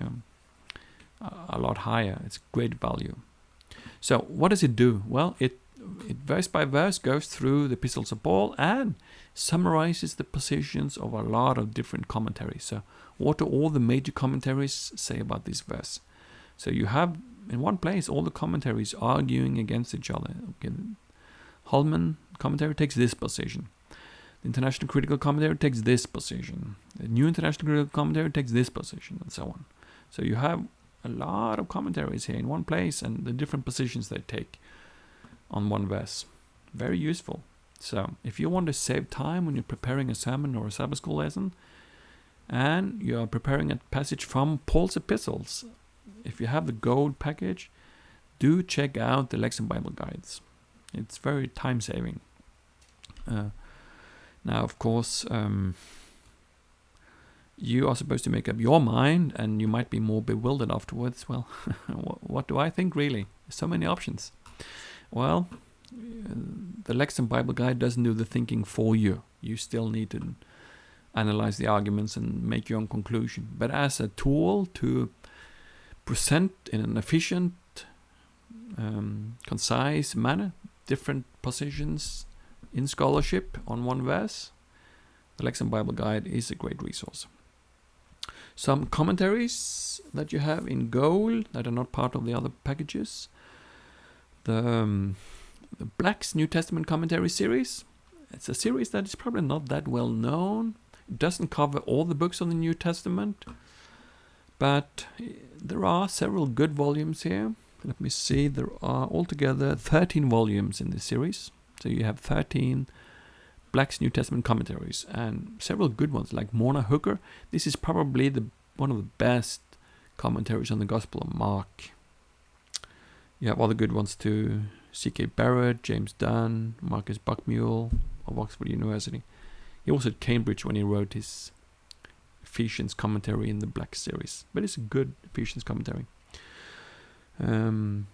a lot higher. It's great value. So what does it do? Well, it verse by verse goes through the epistles of Paul and summarizes the positions of a lot of different commentaries. So what do all the major commentaries say about this verse? So you have in one place all the commentaries arguing against each other. Okay, Holman commentary takes this position. The International Critical Commentary takes this position. The New International Critical Commentary takes this position, and so on. So you have a lot of commentaries here in one place and the different positions they take on one verse. Very useful. So if you want to save time when you're preparing a sermon or a Sabbath school lesson, and you are preparing a passage from Paul's epistles, if you have the gold package, do check out the Lexham Bible Guides. It's very time-saving. Now, of course, you are supposed to make up your mind, and you might be more bewildered afterwards. Well, what do I think, really? So many options. Well, the Lexham Bible Guide doesn't do the thinking for you. You still need to analyze the arguments and make your own conclusion. But as a tool to present in an efficient, concise manner different positions in scholarship on one verse, the Lexham Bible Guide is a great resource. Some commentaries that you have in gold that are not part of the other packages. The Black's New Testament Commentary series. It's a series that is probably not that well known. It doesn't cover all the books of the New Testament, but there are several good volumes here. let me see, there are altogether 13 volumes in this series. So you have 13 Black's New Testament commentaries, and several good ones like Morna Hooker. This is probably one of the best commentaries on the Gospel of Mark. You have other good ones too. C.K. Barrett, James Dunn, Marcus Buckmule of Oxford University. He was at Cambridge when he wrote his Ephesians commentary in the Black series. But it's a good Ephesians commentary. Another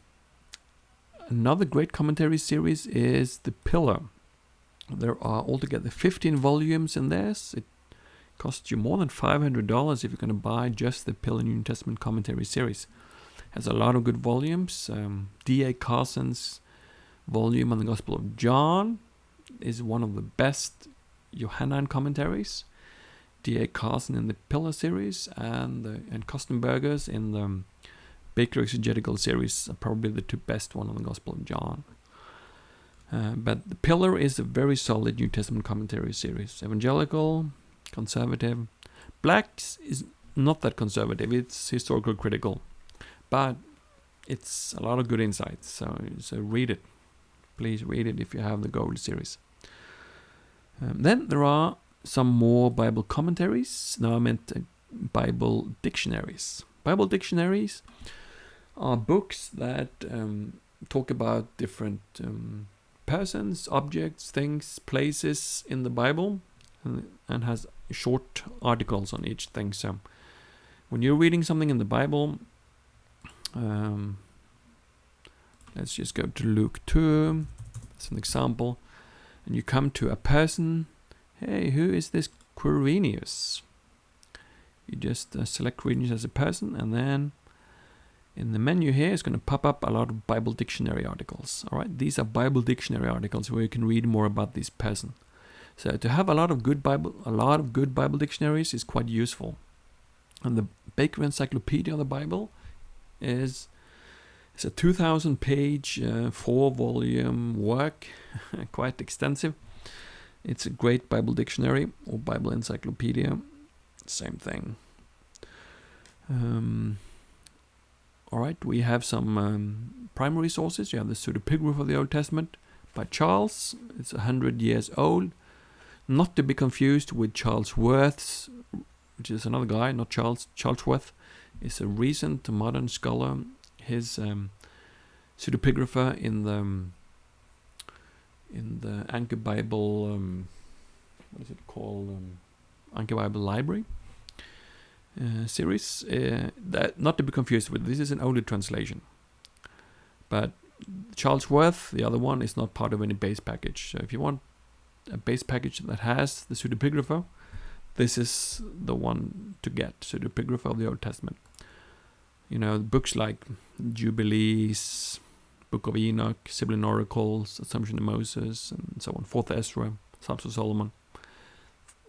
great commentary series is The Pillar. There are altogether 15 volumes in this. It costs you more than $500 if you're going to buy just the Pillar New Testament commentary series. Has a lot of good volumes. D.A. Carson's volume on the Gospel of John is one of the best Johannine commentaries. D.A. Carson in the Pillar series and Kostenberger's in the Baker Exegetical series are probably the two best one on the Gospel of John. But the Pillar is a very solid New Testament commentary series. Evangelical, conservative. Black's is not that conservative. It's historical critical. But it's a lot of good insights. So read it. Please read it if you have the Gold series. Then there are some more Bible commentaries. No, I meant Bible dictionaries. Bible dictionaries are books that talk about different persons, objects, things, places in the Bible, and has short articles on each thing. So when you're reading something in the Bible, let's just go to Luke 2 as an example, and you come to a person. Hey, who is this Quirinius? You just select Quirinius as a person, and then in the menu here is going to pop up a lot of Bible dictionary articles. All right, these are Bible dictionary articles where you can read more about this person. So to have a lot of good Bible dictionaries is quite useful. And the Baker Encyclopedia of the Bible is a 2,000-page, 4-volume work, quite extensive. It's a great Bible dictionary or Bible encyclopedia. Same thing. All right, we have some primary sources. You have the Pseudepigrapha of the Old Testament by Charles. It's 100 years old. Not to be confused with Charles Worth's, which is another guy, not Charles. Charles Worth is a recent modern scholar. His Pseudepigrapha in the Anchor Bible, what is it called? Anchor Bible Library series. That not to be confused with. This is an older translation. But Charles Worth, the other one, is not part of any base package. So if you want a base package that has the Pseudepigrapha, this is the one to get. Pseudepigrapha of the Old Testament. You know, books like Jubilees, Book of Enoch, Sibylline Oracles, Assumption of Moses, and so on. 4th Ezra, Psalms of Solomon,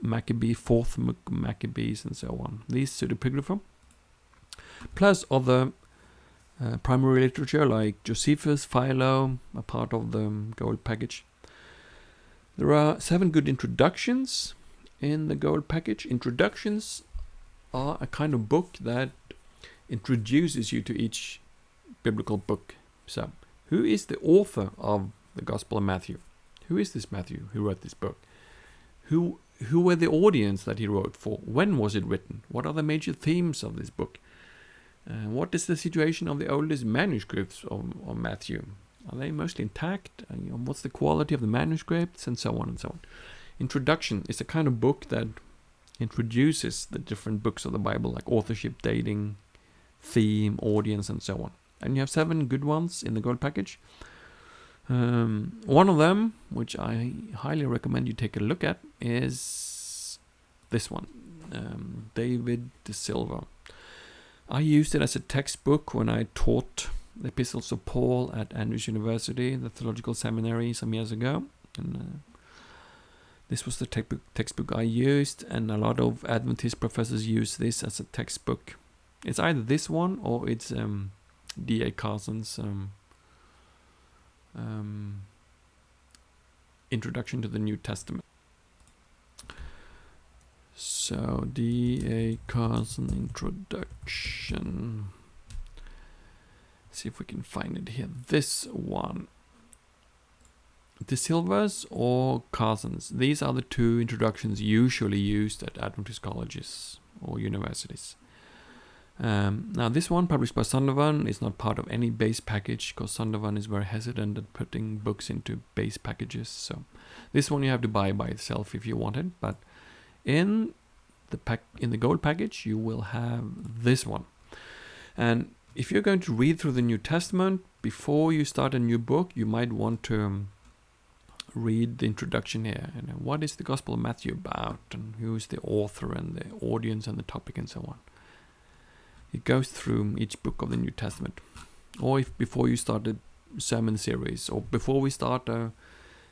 Maccabee, 4th Maccabees, and so on. These Pseudepigrapha, plus other primary literature like Josephus, Philo, a part of the Gold package. There are 7 good introductions in the Gold package. Introductions are a kind of book that introduces you to each biblical book. So, who is the author of the Gospel of Matthew? Who is this Matthew who wrote this book? Who were the audience that he wrote for? When was it written? What are the major themes of this book? What is the situation of the oldest manuscripts of Matthew? Are they mostly intact? What's the quality of the manuscripts? And so on and so on. Introduction is a kind of book that introduces the different books of the Bible, like authorship, dating, theme, audience, and so on. And you have 7 good ones in the Gold package. One of them, which I highly recommend you take a look at, is this one, David De Silva. I used it as a textbook when I taught the Epistles of Paul at Andrews University, the theological seminary, some years ago. And this was the textbook I used, and a lot of Adventist professors use this as a textbook. It's either this one or it's D.A. Carson's Introduction to the New Testament. So, D.A. Carson Introduction. let's see if we can find it here. This one. De Silva's or Carson's. These are the two introductions usually used at Adventist colleges or universities. Now this one, published by Zondervan, is not part of any base package because Zondervan is very hesitant at putting books into base packages. So this one you have to buy by itself if you want it. But in the gold package, you will have this one. And if you're going to read through the New Testament before you start a new book, you might want to read the introduction here. And what is the Gospel of Matthew about, and who is the author and the audience and the topic and so on. It goes through each book of the New Testament. Or if before you start a sermon series, or before we start a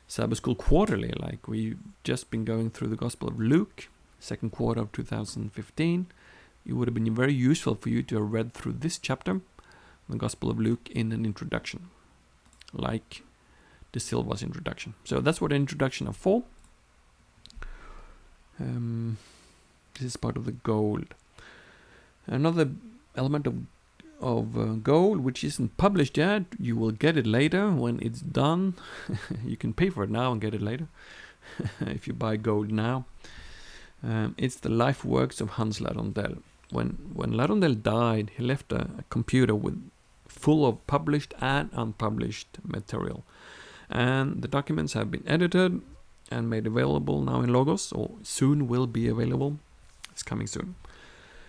Sabbath School quarterly, like we've just been going through the Gospel of Luke, second quarter of 2015, it would have been very useful for you to have read through this chapter, the Gospel of Luke, in an introduction, like De Silva's introduction. So that's what an introduction are for. This is part of the gold. Another element of gold, which isn't published yet, you will get it later when it's done. You can pay for it now and get it later if you buy gold now. It's the life works of Hans Ladondel. When Ladondel died, he left a computer full of published and unpublished material. And the documents have been edited and made available now in Logos, or soon will be available. It's coming soon.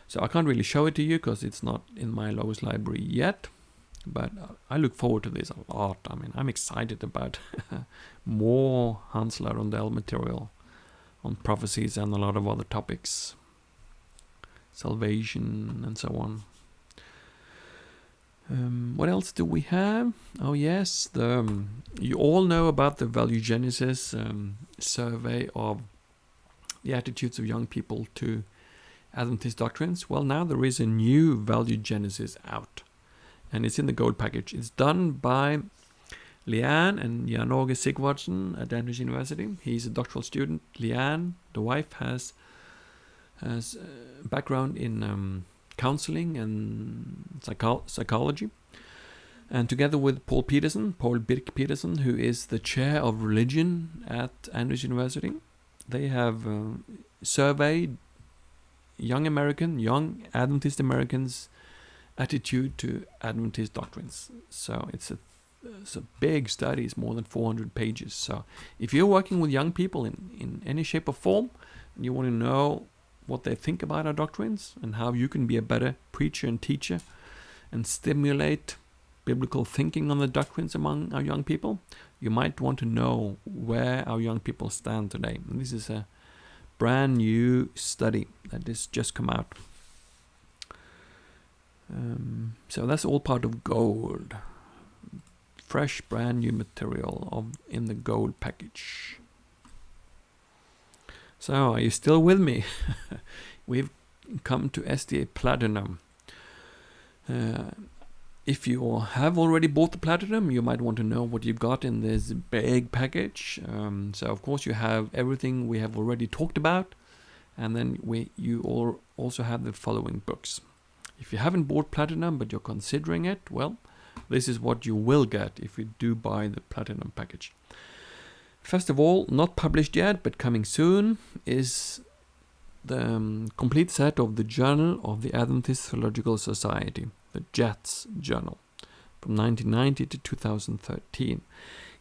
So I can't really show it to you because it's not in my Logos library yet. But I look forward to this a lot. I mean, I'm excited about more Hans Ladondel material on prophecies and a lot of other topics. Salvation and so on. What else do we have? Oh yes, you all know about the Value Genesis survey of the attitudes of young people to Adventist doctrines. Well, now there is a new Value Genesis out, and it's in the gold package. It's done by Leanne and Jan Åge Sigvardsen at Adventist University. He's a doctoral student. Leanne, the wife, has background in counseling and psychology, and together with Paul Birk Peterson, who is the chair of religion at Andrews University, they have surveyed young Adventist Americans' attitude to Adventist doctrines. So it's a big study. It's more than 400 pages. So if you're working with young people in any shape or form, and you want to know what they think about our doctrines and how you can be a better preacher and teacher and stimulate biblical thinking on the doctrines among our young people, you might want to know where our young people stand today. And this is a brand new study that has just come out. So that's all part of gold. Fresh, brand new material in the gold package. So, are you still with me? We've come to SDA Platinum. If you have already bought the Platinum, you might want to know what you've got in this big package. So, of course, you have everything we have already talked about. And then you also have the following books. If you haven't bought Platinum, but you're considering it, well, this is what you will get if you do buy the Platinum package. First of all, not published yet, but coming soon, is the complete set of the Journal of the Adventist Theological Society, the JATS Journal, from 1990 to 2013.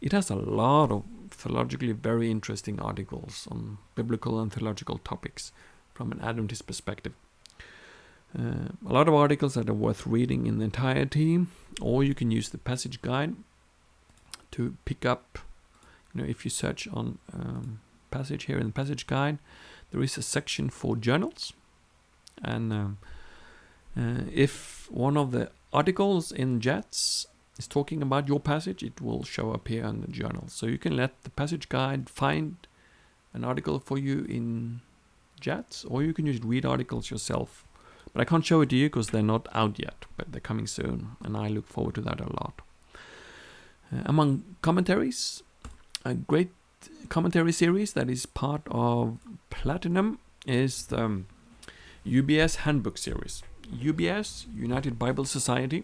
It has a lot of theologically very interesting articles on biblical and theological topics from an Adventist perspective. A lot of articles that are worth reading in the entirety, or you can use the passage guide to pick up. If you search on passage here in the passage guide, there is a section for journals, and if one of the articles in JATS is talking about your passage, it will show up here in the journal. So you can let the passage guide find an article for you in JATS, or you can just read articles yourself. But I can't show it to you because they're not out yet, but they're coming soon, and I look forward to that a lot. Among commentaries, a great commentary series that is part of Platinum is the UBS Handbook series. UBS, United Bible Society,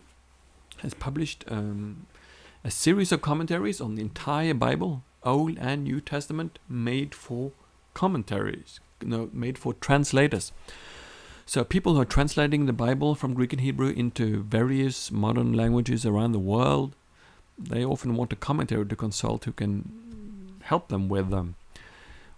has published a series of commentaries on the entire Bible, Old and New Testament, made for commentaries, made for translators. So people who are translating the Bible from Greek and Hebrew into various modern languages around the world, they often want a commentary to consult who can help them with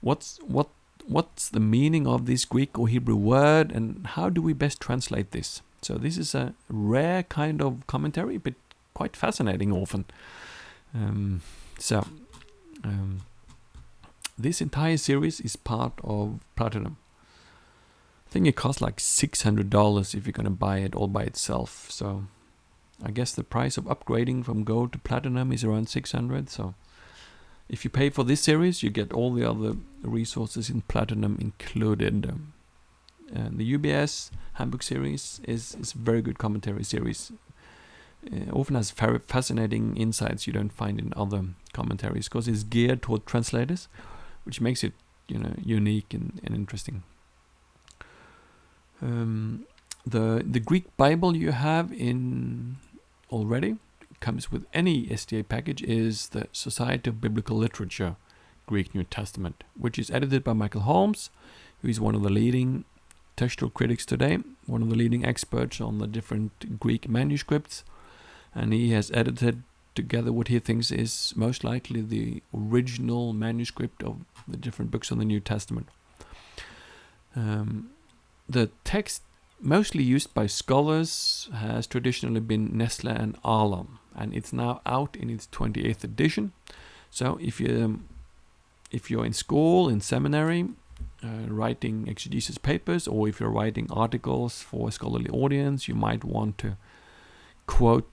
what's the meaning of this Greek or Hebrew word, and how do we best translate this. So this is a rare kind of commentary, but quite fascinating often. This entire series is part of Platinum. I think it costs like $600 if you're going to buy it all by itself. So I guess the price of upgrading from Gold to Platinum is around $600. So if you pay for this series, you get all the other resources in Platinum included. The UBS Handbook series is a very good commentary series. Often has very fascinating insights you don't find in other commentaries, because it's geared toward translators, which makes it unique and interesting. The Greek Bible you have in already comes with any SDA package is the Society of Biblical Literature Greek New Testament, which is edited by Michael Holmes, who is one of the leading textual critics today, one of the leading experts on the different Greek manuscripts, and he has edited together what he thinks is most likely the original manuscript of the different books of the New Testament. The text mostly used by scholars has traditionally been Nestle and Ahlon, and it's now out in its 28th edition. So if you're in school, in seminary, writing exegesis papers, or if you're writing articles for a scholarly audience, you might want to quote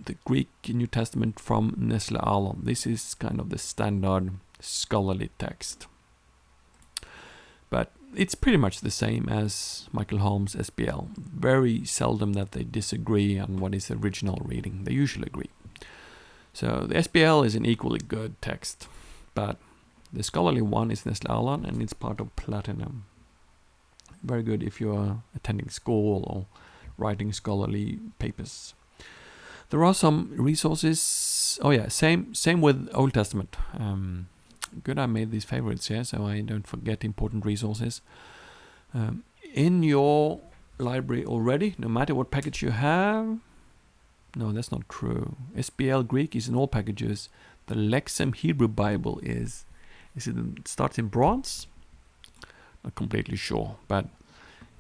the Greek New Testament from Nestle Ahlon. This is kind of the standard scholarly text. But it's pretty much the same as Michael Holmes' SBL. Very seldom that they disagree on what is the original reading. They usually agree. So the SBL is an equally good text, but the scholarly one is Nestle Ahlon, and it's part of Platinum. Very good if you're attending school or writing scholarly papers. There are some resources. Oh yeah, same with Old Testament. Good, I made these favorites here so I don't forget important resources. In your library already, no matter what package you have. No, that's not true. SBL Greek is in all packages. The Lexham Hebrew Bible it starts in bronze? Not completely sure, but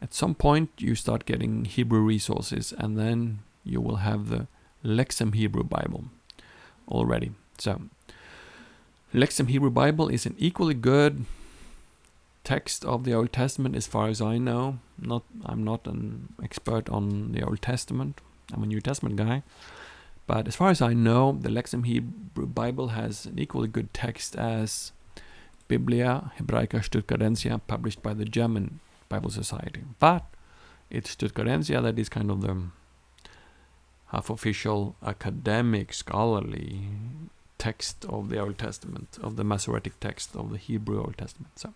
at some point you start getting Hebrew resources, and then you will have the Lexham Hebrew Bible already. So Lexham Hebrew Bible is an equally good text of the Old Testament as far as I know. I'm not an expert on the Old Testament. I'm a New Testament guy. But as far as I know, the Lexham Hebrew Bible has an equally good text as Biblia Hebraica Stuttgartensia, published by the German Bible Society. But it's Stuttgartensia that is kind of the half-official, academic, scholarly text of the Old Testament, of the Masoretic text of the Hebrew Old Testament. So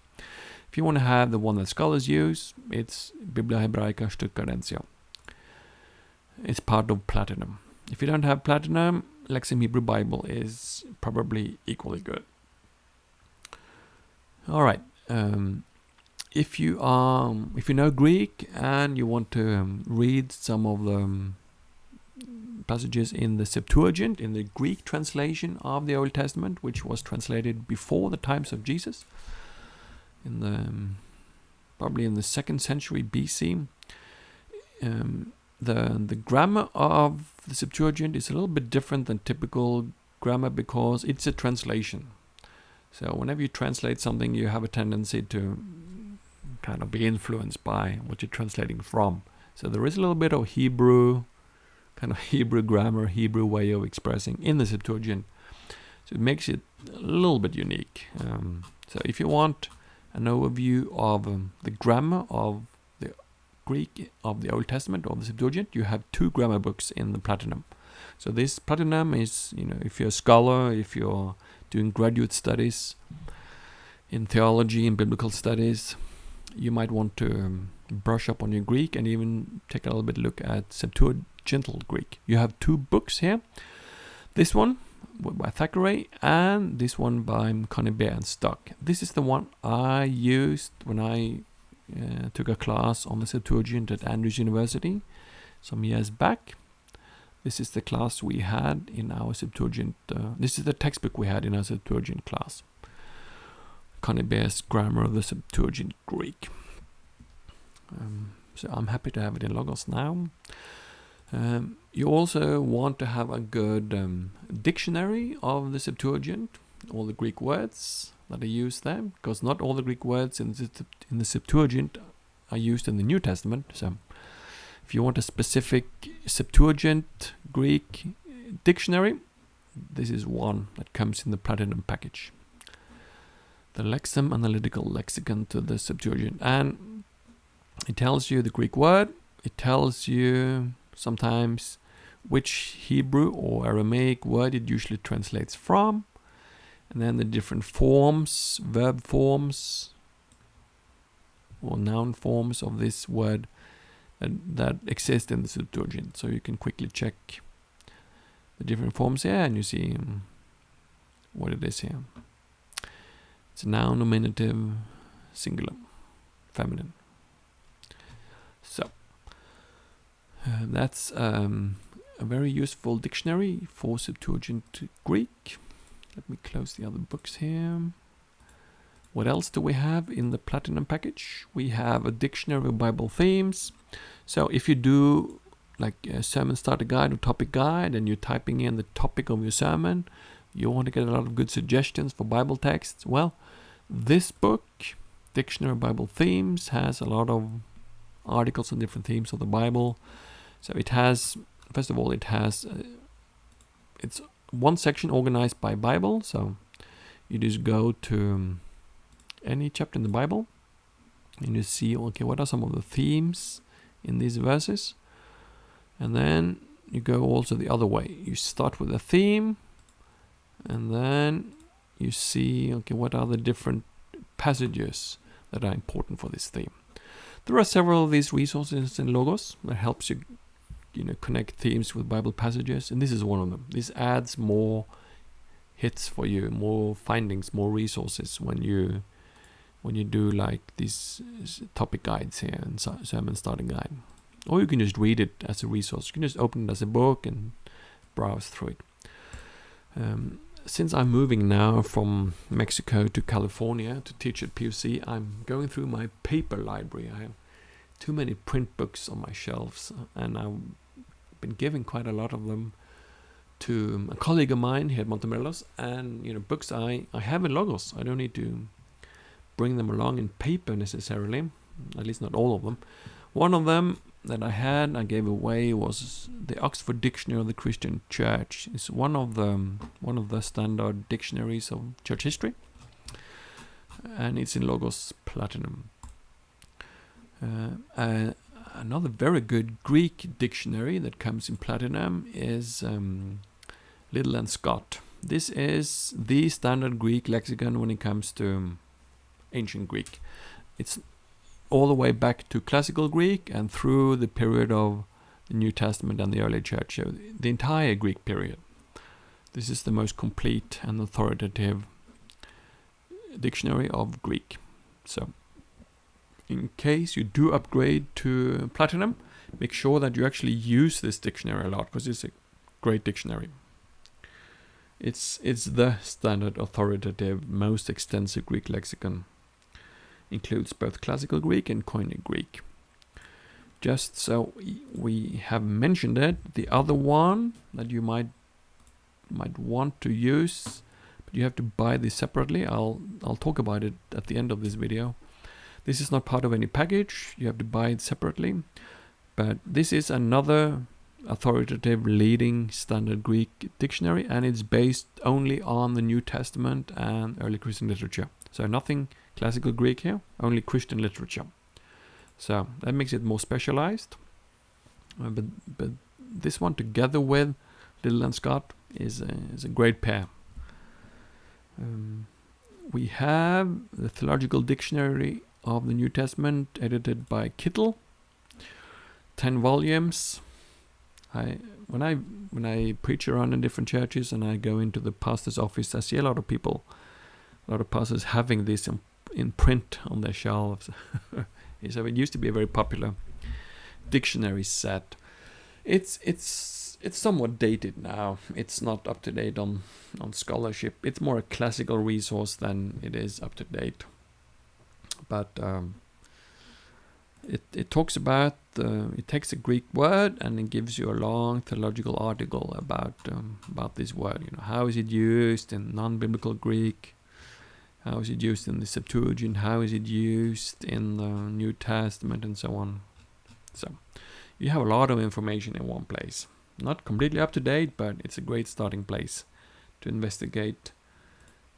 if you want to have the one that scholars use, it's Biblia Hebraica Stuttgartensia. It's part of Platinum. If you don't have Platinum, Lexham Hebrew Bible is probably equally good. All right. If you know Greek and you want to read some of the passages in the Septuagint, in the Greek translation of the Old Testament, which was translated before the times of Jesus, probably in the 2nd century BC, the grammar of the Septuagint is a little bit different than typical grammar because it's a translation. So whenever you translate something, you have a tendency to kind of be influenced by what you're translating from. So there is a little bit of Hebrew, kind of Hebrew grammar, Hebrew way of expressing in the Septuagint. So it makes it a little bit unique. So if you want an overview of the grammar of the Greek of the Old Testament or the Septuagint, you have 2 grammar books in the Platinum. So this Platinum is, if you're a scholar, if you're doing graduate studies in theology and biblical studies, you might want to brush up on your Greek and even take a little bit look at Septuagint Greek. You have 2 books here. This one by Thackeray and this one by Conybeare and Stock. This is the one I used when I took a class on the Septuagint at Andrews University some years back. This is the class we had in our Septuagint. This is the textbook we had in our Septuagint class. Conybeare's Grammar of the Septuagint Greek. So I'm happy to have it in Logos now. You also want to have a good dictionary of the Septuagint, all the Greek words that are used there, because not all the Greek words in the Septuagint are used in the New Testament. So if you want a specific Septuagint Greek dictionary, this is one that comes in the Platinum package. The Lexem Analytical Lexicon to the Septuagint. And it tells you the Greek word. It tells you sometimes which Hebrew or Aramaic word it usually translates from. And then the different forms, verb forms, or noun forms of this word that exist in the Septuagint. So you can quickly check the different forms here and you see what it is here. It's a noun, nominative, singular, feminine. So that's a very useful dictionary for Septuagint Greek. Let me close the other books here. What else do we have in the Platinum package? We have a dictionary of Bible themes. So if you do like a sermon starter guide or topic guide and you're typing in the topic of your sermon, you want to get a lot of good suggestions for Bible texts. Well, this book, Dictionary of Bible Themes, has a lot of articles on different themes of the Bible. So it has, first of all, it's one section organized by Bible. So you just go to any chapter in the Bible and you see, okay, what are some of the themes in these verses? And then you go also the other way. You start with a theme and then you see, okay, what are the different passages that are important for this theme. There are several of these resources in Logos that helps you, connect themes with Bible passages, and this is one of them. This adds more hits for you, more findings, more resources when you do like these topic guides here and sermon starting guide. Or you can just read it as a resource. You can just open it as a book and browse through it. Since I'm moving now from Mexico to California to teach at PUC, I'm going through my paper library. I have too many print books on my shelves, and I've been giving quite a lot of them to a colleague of mine here at Montemorelos, and books I have in Logos. I don't need to bring them along in paper necessarily, at least not all of them. One of them that I gave away was the Oxford Dictionary of the Christian Church. It's one of the standard dictionaries of church history, and it's in Logos Platinum. Another very good Greek dictionary that comes in Platinum is Liddell and Scott. This is the standard Greek lexicon when it comes to ancient Greek. It's all the way back to classical Greek and through the period of the New Testament and the early church, so the entire Greek period. This is the most complete and authoritative dictionary of Greek. So, in case you do upgrade to Platinum, make sure that you actually use this dictionary a lot, because it's a great dictionary. It's the standard authoritative, most extensive Greek lexicon. Includes both classical Greek and Koine Greek. Just so we have mentioned it, the other one that you might want to use, but you have to buy this separately. I'll talk about it at the end of this video. This is not part of any package. You have to buy it separately. But this is another authoritative leading standard Greek dictionary, and it's based only on the New Testament and early Christian literature. So nothing classical Greek here, only Christian literature. So that makes it more specialized. But this one together with Liddell and Scott is a great pair. We have the Theological Dictionary of the New Testament, edited by Kittel, 10 volumes. When I preach around in different churches and I go into the pastor's office, I see a lot of pastors having this in print on their shelves. So it used to be a very popular dictionary set. It's somewhat dated now. It's not up to date on scholarship. It's more a classical resource than it is up to date. But it talks about, it takes a Greek word and it gives you a long theological article about this word. How is it used in non-biblical Greek? How is it used in the Septuagint? How is it used in the New Testament, and so on? So you have a lot of information in one place. Not completely up to date, but it's a great starting place to investigate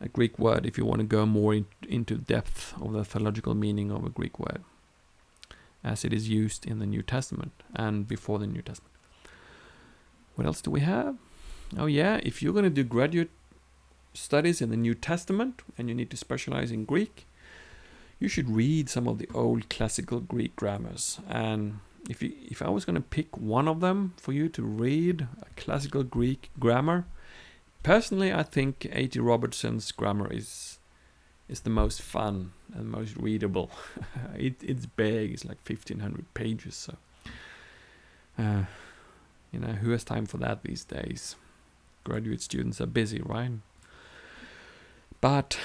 a Greek word if you want to go more into depth of the theological meaning of a Greek word, as it is used in the New Testament and before the New Testament. What else do we have? Oh yeah, if you're going to do graduate studies in the New Testament and you need to specialize in Greek, you should read some of the old classical Greek grammars. And if I was going to pick one of them for you to read, a classical Greek grammar, personally I think A.T. Robertson's grammar is the most fun and most readable. It's big, it's like 1,500 pages. So, who has time for that these days? Graduate students are busy, right? But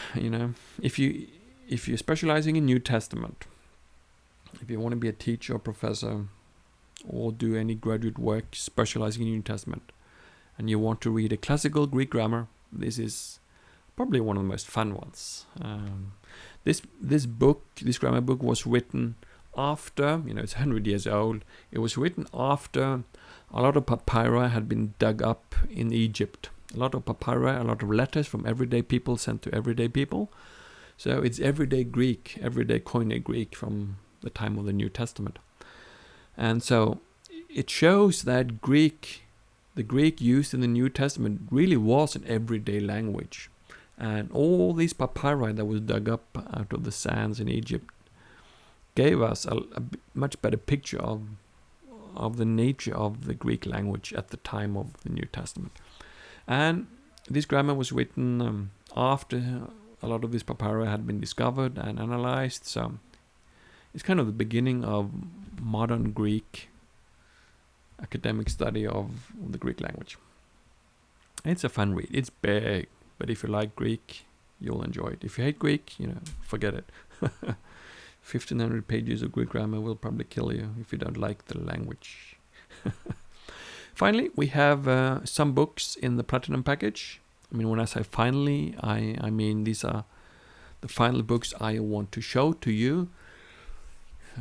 if you're specializing in New Testament, if you want to be a teacher or professor or do any graduate work specializing in New Testament, and you want to read a classical Greek grammar, this is probably one of the most fun ones. This grammar book was written after, it's 100 years old. It was written after a lot of papyri had been dug up in Egypt. A lot of papyri, a lot of letters from everyday people sent to everyday people. So it's everyday Greek, everyday Koine Greek from the time of the New Testament. And so it shows that the Greek used in the New Testament really was an everyday language. And all these papyri that was dug up out of the sands in Egypt gave us a much better picture of the nature of the Greek language at the time of the New Testament. And this grammar was written after a lot of these papyri had been discovered and analyzed. So it's kind of the beginning of modern Greek academic study of the Greek language. It's a fun read. It's big, but if you like Greek, you'll enjoy it. If you hate Greek, forget it. 1,500 pages of Greek grammar will probably kill you if you don't like the language. Finally, we have some books in the Platinum package. When I say finally, I mean these are the final books I want to show to you.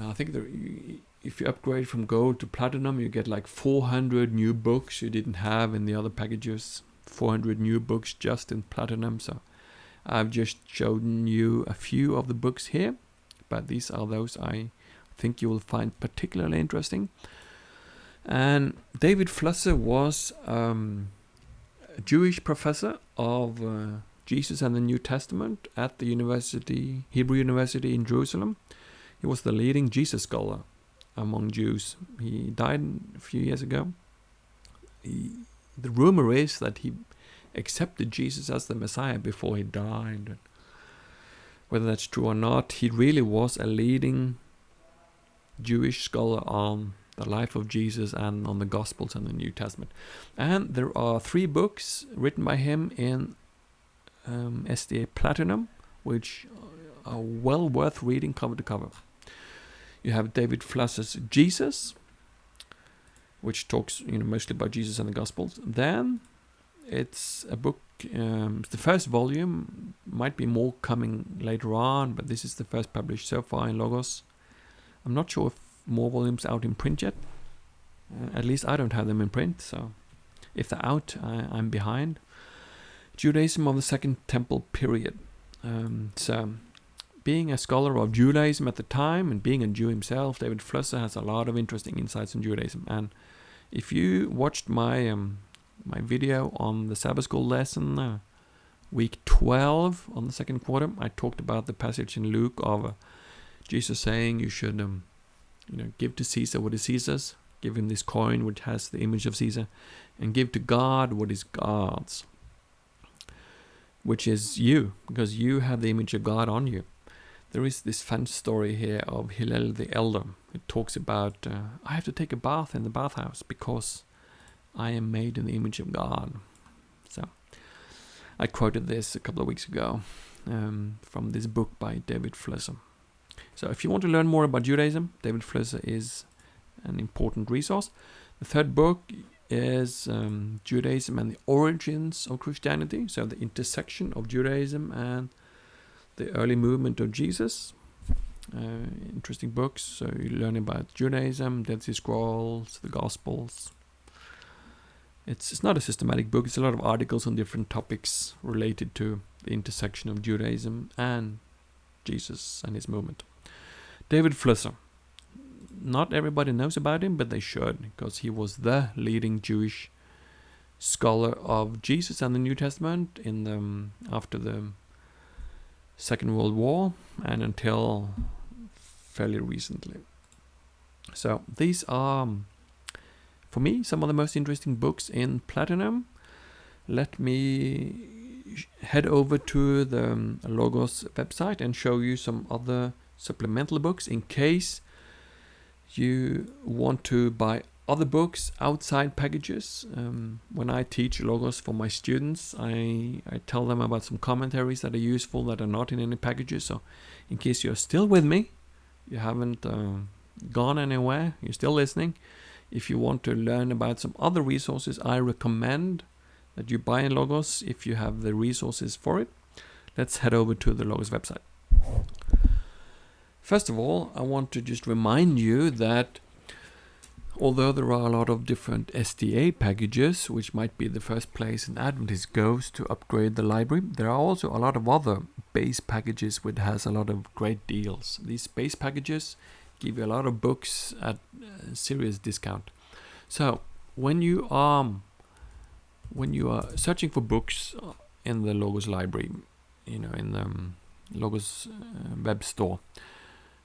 I think if you upgrade from Gold to Platinum, you get like 400 new books you didn't have in the other packages. 400 new books just in Platinum. So I've just shown you a few of the books here, but these are those I think you will find particularly interesting. And David Flusser was a Jewish professor of Jesus and the New Testament at the Hebrew University in Jerusalem. He was the leading Jesus scholar among Jews. He died a few years ago. The rumor is that he accepted Jesus as the Messiah before he died. Whether that's true or not, he really was a leading Jewish scholar on the life of Jesus and on the Gospels and the New Testament. And there are 3 books written by him in SDA Platinum, which are well worth reading cover to cover. You have David Flusser's Jesus, which talks mostly about Jesus and the Gospels. Then it's a book, the first volume, might be more coming later on, but this is the first published so far in Logos. I'm not sure if more volumes out in print yet. At least I don't have them in print, so if they're out, I'm behind. Judaism of the Second Temple Period. So being a scholar of Judaism at the time and being a Jew himself, David Flusser has a lot of interesting insights on Judaism. And if you watched my video on the Sabbath School lesson, week 12 on the second quarter, I talked about the passage in Luke of Jesus saying you should give to Caesar what is Caesar's, give him this coin which has the image of Caesar, and give to God what is God's, which is you, because you have the image of God on you. There is this fun story here of Hillel the Elder. It talks about, I have to take a bath in the bathhouse because I am made in the image of God. So I quoted this a couple of weeks ago from this book by David Flusser. So if you want to learn more about Judaism, David Flusser is an important resource. The third book is Judaism and the Origins of Christianity, so the intersection of Judaism and the early movement of Jesus. Interesting books. So you learn about Judaism, Dead Sea Scrolls, the Gospels. It's not a systematic book. It's a lot of articles on different topics related to the intersection of Judaism and Jesus and his movement. David Flusser. Not everybody knows about him, but they should, because he was the leading Jewish scholar of Jesus and the New Testament after the Second World War and until fairly recently. So these are, for me, some of the most interesting books in Platinum. Let me head over to the Logos website and show you some other supplemental books in case you want to buy other books outside packages. When I teach Logos for my students, I tell them about some commentaries that are useful that are not in any packages. So in case you're still with me, you haven't gone anywhere, you're still listening, if you want to learn about some other resources, I recommend that you buy in Logos if you have the resources for it. Let's head over to the Logos website. First of all, I want to just remind you that although there are a lot of different SDA packages, which might be the first place an Adventist goes to upgrade the library, there are also a lot of other base packages which has a lot of great deals. These base packages give you a lot of books at a serious discount. So when you are searching for books in the Logos library, in the Logos web store,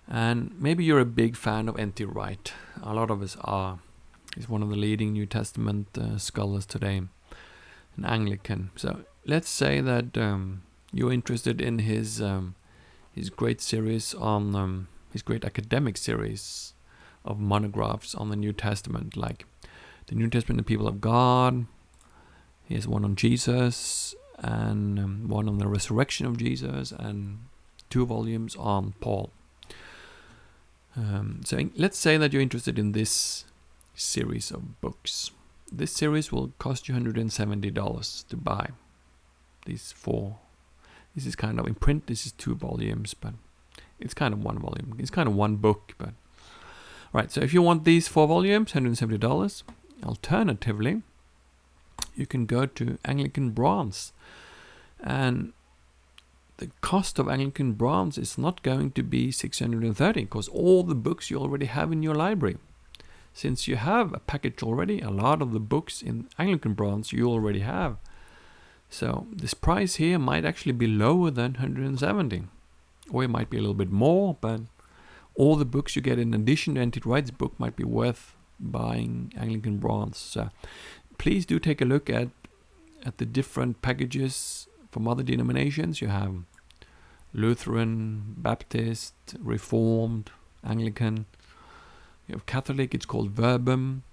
and maybe you're a big fan of N.T. Wright. A lot of us are. He's one of the leading New Testament scholars today, an Anglican. So let's say that you're interested in his great series on his great academic series of monographs on the New Testament, like the New Testament, the People of God. He has one on Jesus and one on the resurrection of Jesus, and 2 volumes on Paul. So let's say that you're interested in this series of books. This series will cost you $170 to buy. These 4. This is kind of in print. This is 2 volumes, but it's kind of 1 volume. It's kind of 1 book, but right. So if you want these 4 volumes, $170. Alternatively, you can go to Anglican Bronze, and the cost of Anglican Bronze is not going to be $630 because all the books you already have in your library. Since you have a package already, a lot of the books in Anglican Bronze you already have. So this price here might actually be lower than $170, or it might be a little bit more, but all the books you get in addition to N.T. Wright's book might be worth buying Anglican Bronze. So please do take a look at the different packages from other denominations. You have Lutheran, Baptist, Reformed, Anglican. You have Catholic, it's called Verbum.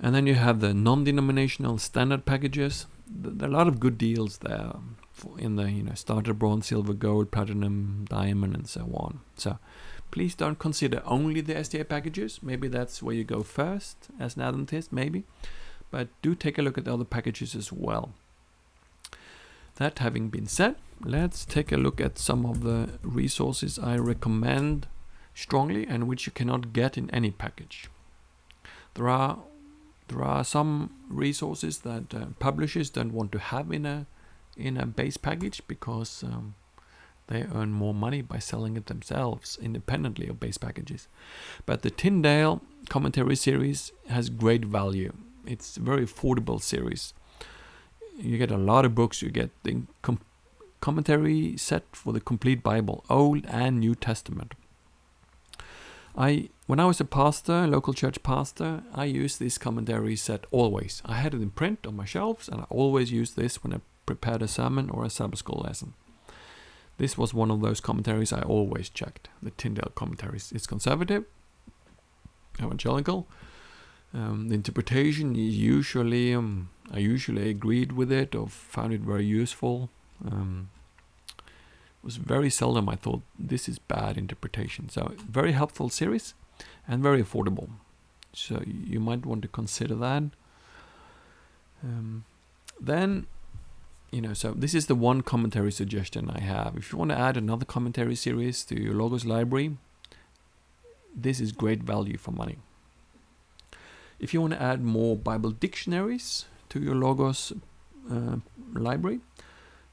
And then you have the non-denominational standard packages. There are a lot of good deals there in the starter bronze, silver, gold, platinum, diamond, and so on. So please don't consider only the SDA packages. Maybe that's where you go first as an Adventist, maybe. But do take a look at the other packages as well. That having been said, let's take a look at some of the resources I recommend strongly and which you cannot get in any package. There are some resources that publishers don't want to have in a base package because they earn more money by selling it themselves independently of base packages. But the Tyndale commentary series has great value. It's a very affordable series. You get a lot of books. You get the commentary set for the complete Bible, Old and New Testament. When I was a pastor, local church pastor, I used this commentary set always. I had it in print on my shelves, and I always used this when I prepared a sermon or a Sabbath school lesson. This was one of those commentaries I always checked. The Tyndale commentaries. It's conservative, evangelical. The interpretation is usually, I usually agreed with it or found it very useful. It was very seldom I thought this is bad interpretation. So very helpful series and very affordable. So you might want to consider that. Then, so this is the one commentary suggestion I have. If you want to add another commentary series to your Logos library, this is great value for money. If you want to add more Bible dictionaries to your Logos library,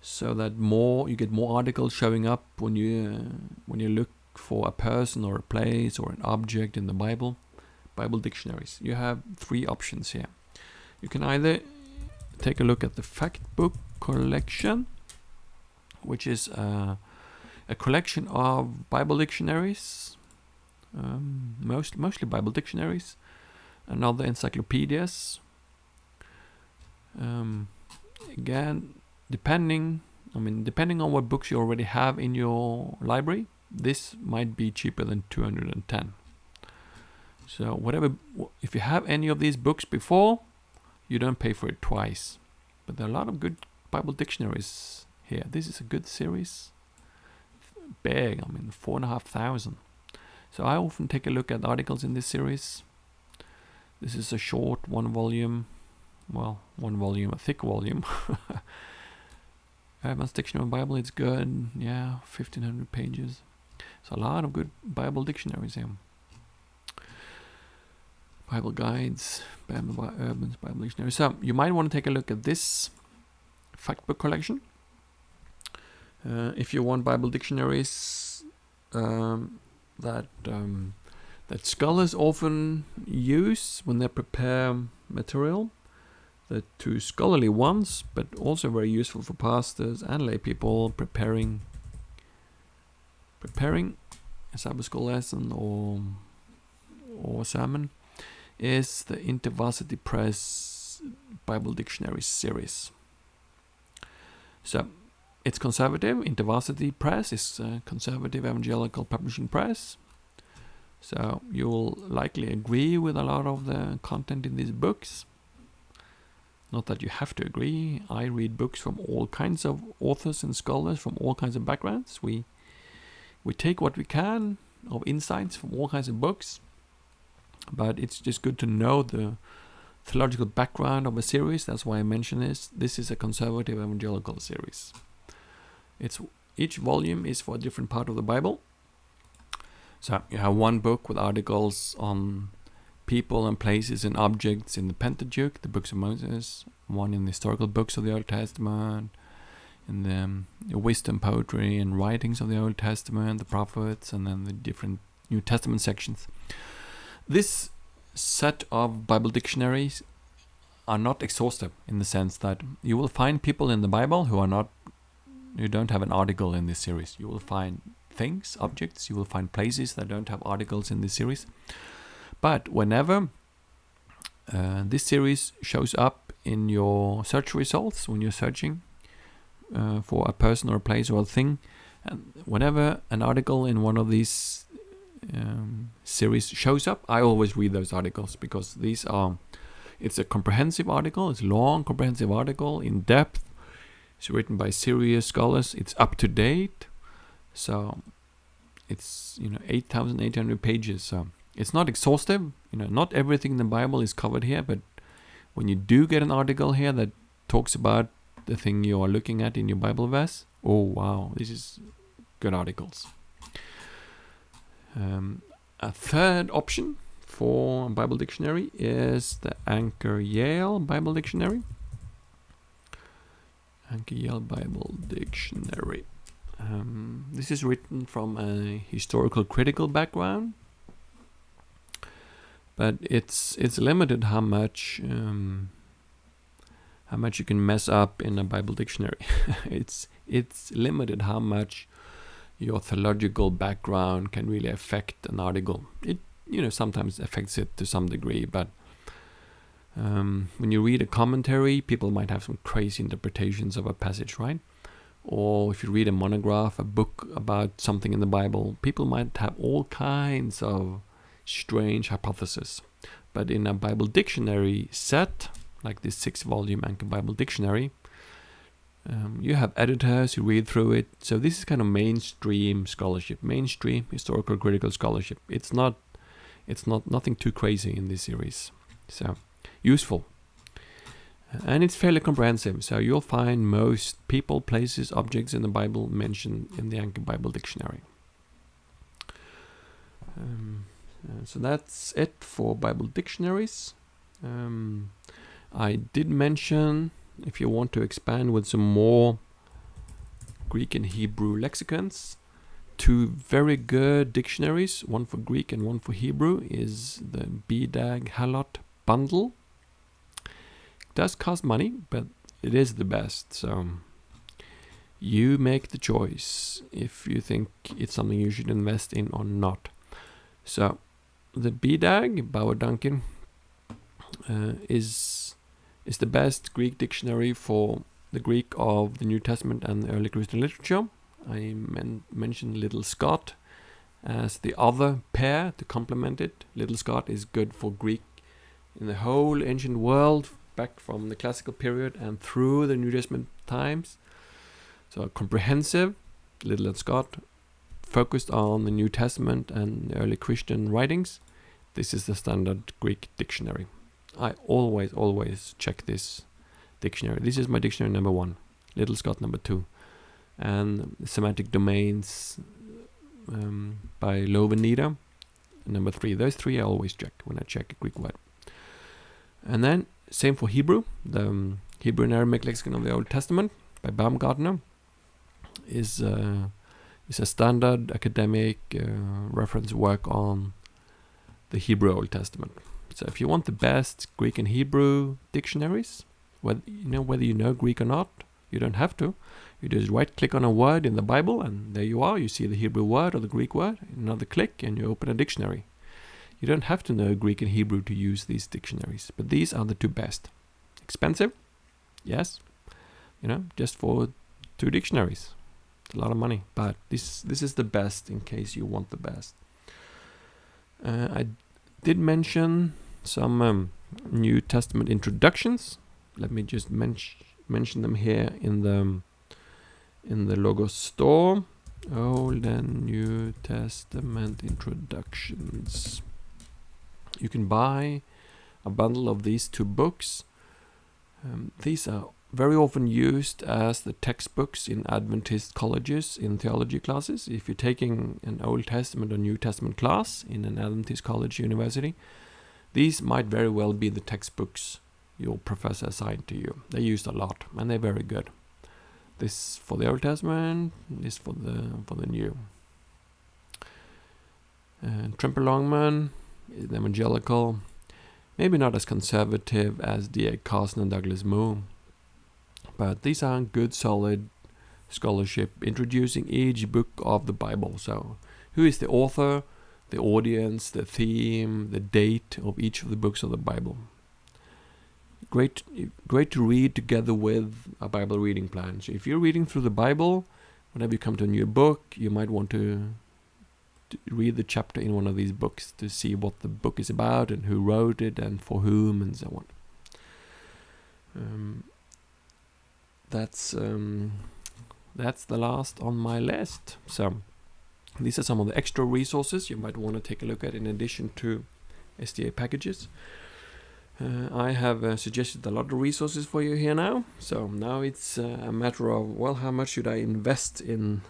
so that you get more articles showing up when you look for a person or a place or an object in the Bible dictionaries. You have 3 options here. You can either take a look at the Fact Book Collection, which is a collection of Bible dictionaries, mostly Bible dictionaries, and other encyclopedias. Again, depending on what books you already have in your library, this might be cheaper than 210. So if you have any of these books before, you don't pay for it twice. But there are a lot of good Bible dictionaries here. This is a good series. Big, 4,500. So I often take a look at articles in this series. This is a short one volume, a thick volume. Advanced Dictionary of Bible, it's good. 1,500 pages. So a lot of good Bible dictionaries here. Bible guides, Urban's Bible Dictionary. So you might want to take a look at this fact book collection. If you want Bible dictionaries that scholars often use when they prepare material. The 2 scholarly ones, but also very useful for pastors and lay people preparing a Sabbath school lesson or sermon, is the InterVarsity Press Bible Dictionary series. So it's conservative. InterVarsity Press is a conservative evangelical publishing press. So you will likely agree with a lot of the content in these books. Not that you have to agree. I read books from all kinds of authors and scholars from all kinds of backgrounds. We take what we can of insights from all kinds of books. But it's just good to know the theological background of a series. That's why I mention this. This is a conservative evangelical series. Each volume is for a different part of the Bible. So you have one book with articles on people and places and objects in the Pentateuch, the books of Moses, one in the historical books of the Old Testament, in the wisdom, poetry, and writings of the Old Testament, the prophets, and then the different New Testament sections. This set of Bible dictionaries are not exhaustive in the sense that you will find people in the Bible who don't have an article in this series. You will find things, objects, you will find places that don't have articles in this series. But whenever this series shows up in your search results, when you're searching for a person or a place or a thing, and whenever an article in one of these series shows up, I always read those articles, because it's a comprehensive article, it's a long comprehensive article, in depth, it's written by serious scholars, it's up to date, so it's 8,800 pages, so it's not exhaustive. Not everything in the Bible is covered here, but when you do get an article here that talks about the thing you are looking at in your Bible verse, oh wow, this is good articles. A third option for a Bible dictionary is the Anchor Yale Bible Dictionary. Anchor Yale Bible Dictionary. This is written from a historical critical background, but it's limited how much you can mess up in a Bible dictionary. It's limited how much your theological background can really affect an article. It sometimes affects it to some degree, but when you read a commentary, people might have some crazy interpretations of a passage, right? Or if you read a monograph, a book about something in the Bible, people might have all kinds of strange hypotheses. But in a Bible dictionary set, like this 6-volume Anchor Bible Dictionary, you have editors who read through it. So this is kind of mainstream scholarship, mainstream historical critical scholarship. It's not nothing too crazy in this series. So useful. And it's fairly comprehensive. So you'll find most people, places, objects in the Bible mentioned in the Anchor Bible Dictionary. So that's it for Bible dictionaries. I did mention, if you want to expand with some more Greek and Hebrew lexicons, 2 very good dictionaries, one for Greek and one for Hebrew, is the BDAG Halot bundle. It does cost money, but it is the best. So you make the choice if you think it's something you should invest in or not. So the BDAG, Bauer Duncan, is the best Greek dictionary for the Greek of the New Testament and the early Christian literature. I mentioned Little Scott as the other pair to complement it. Little Scott is good for Greek in the whole ancient world, back from the classical period and through the New Testament times. So comprehensive. Little Scott focused on the New Testament and early Christian writings. This is the standard Greek dictionary. I always check this dictionary. This is my dictionary number 1, Little Scott number 2, and Semantic Domains by Lovenida number 3. Those 3 I always check when I check a Greek word. And then same for Hebrew. The Hebrew and Aramaic Lexicon of the Old Testament by Baumgartner is a standard academic reference work on the Hebrew Old Testament. So if you want the best Greek and Hebrew dictionaries, whether you know Greek or not, you don't have to. You just right-click on a word in the Bible, and there you are. You see the Hebrew word or the Greek word. Another click, and you open a dictionary. You don't have to know Greek and Hebrew to use these dictionaries, but these are the 2 best. Expensive? Yes. Just for 2 dictionaries. It's a lot of money, but this is the best in case you want the best. I did mention some New Testament introductions. Let me just mention them here in the Logos store. Old and New Testament introductions. You can buy a bundle of these 2 books. These are very often used as the textbooks in Adventist colleges in theology classes. If you're taking an Old Testament or New Testament class in an Adventist college university, these might very well be the textbooks your professor assigned to you. They're used a lot, and they're very good. This for the Old Testament, this for the New. Trimper Longman is evangelical, maybe not as conservative as D.A. Carson and Douglas Moo, but these are good, solid scholarship introducing each book of the Bible. So, who is the author, the audience, the theme, the date of each of the books of the Bible? Great to read together with a Bible reading plan. So if you're reading through the Bible, whenever you come to a new book, you might want to read the chapter in one of these books to see what the book is about and who wrote it and for whom and so on. That's the last on my list. So these are some of the extra resources you might want to take a look at in addition to SDA packages. I have suggested a lot of resources for you here now. So now it's a matter of, how much should I invest in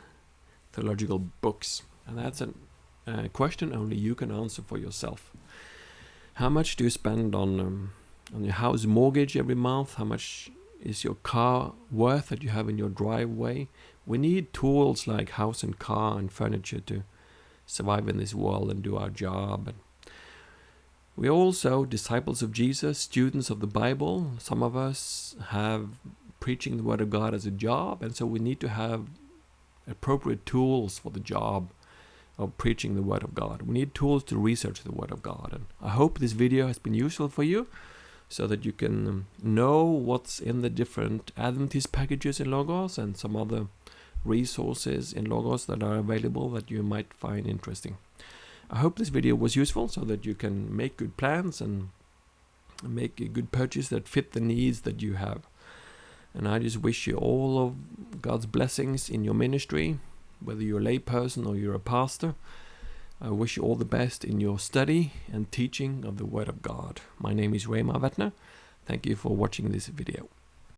theological books? And that's a question only you can answer for yourself. How much do you spend on your house mortgage every month? How much is your car worth that you have in your driveway? We need tools like house and car and furniture to survive in this world and do our job. And we are also disciples of Jesus, students of the Bible. Some of us have preaching the Word of God as a job, and so we need to have appropriate tools for the job of preaching the Word of God. We need tools to research the Word of God. And I hope this video has been useful for you, so that you can know what's in the different Adventist packages in Logos and some other resources in Logos that are available that you might find interesting. I hope this video was useful, so that you can make good plans and make a good purchase that fit the needs that you have. And I just wish you all of God's blessings in your ministry, whether you're a lay person or you're a pastor. I wish you all the best in your study and teaching of the Word of God. My name is Reimar Vetne. Thank you for watching this video.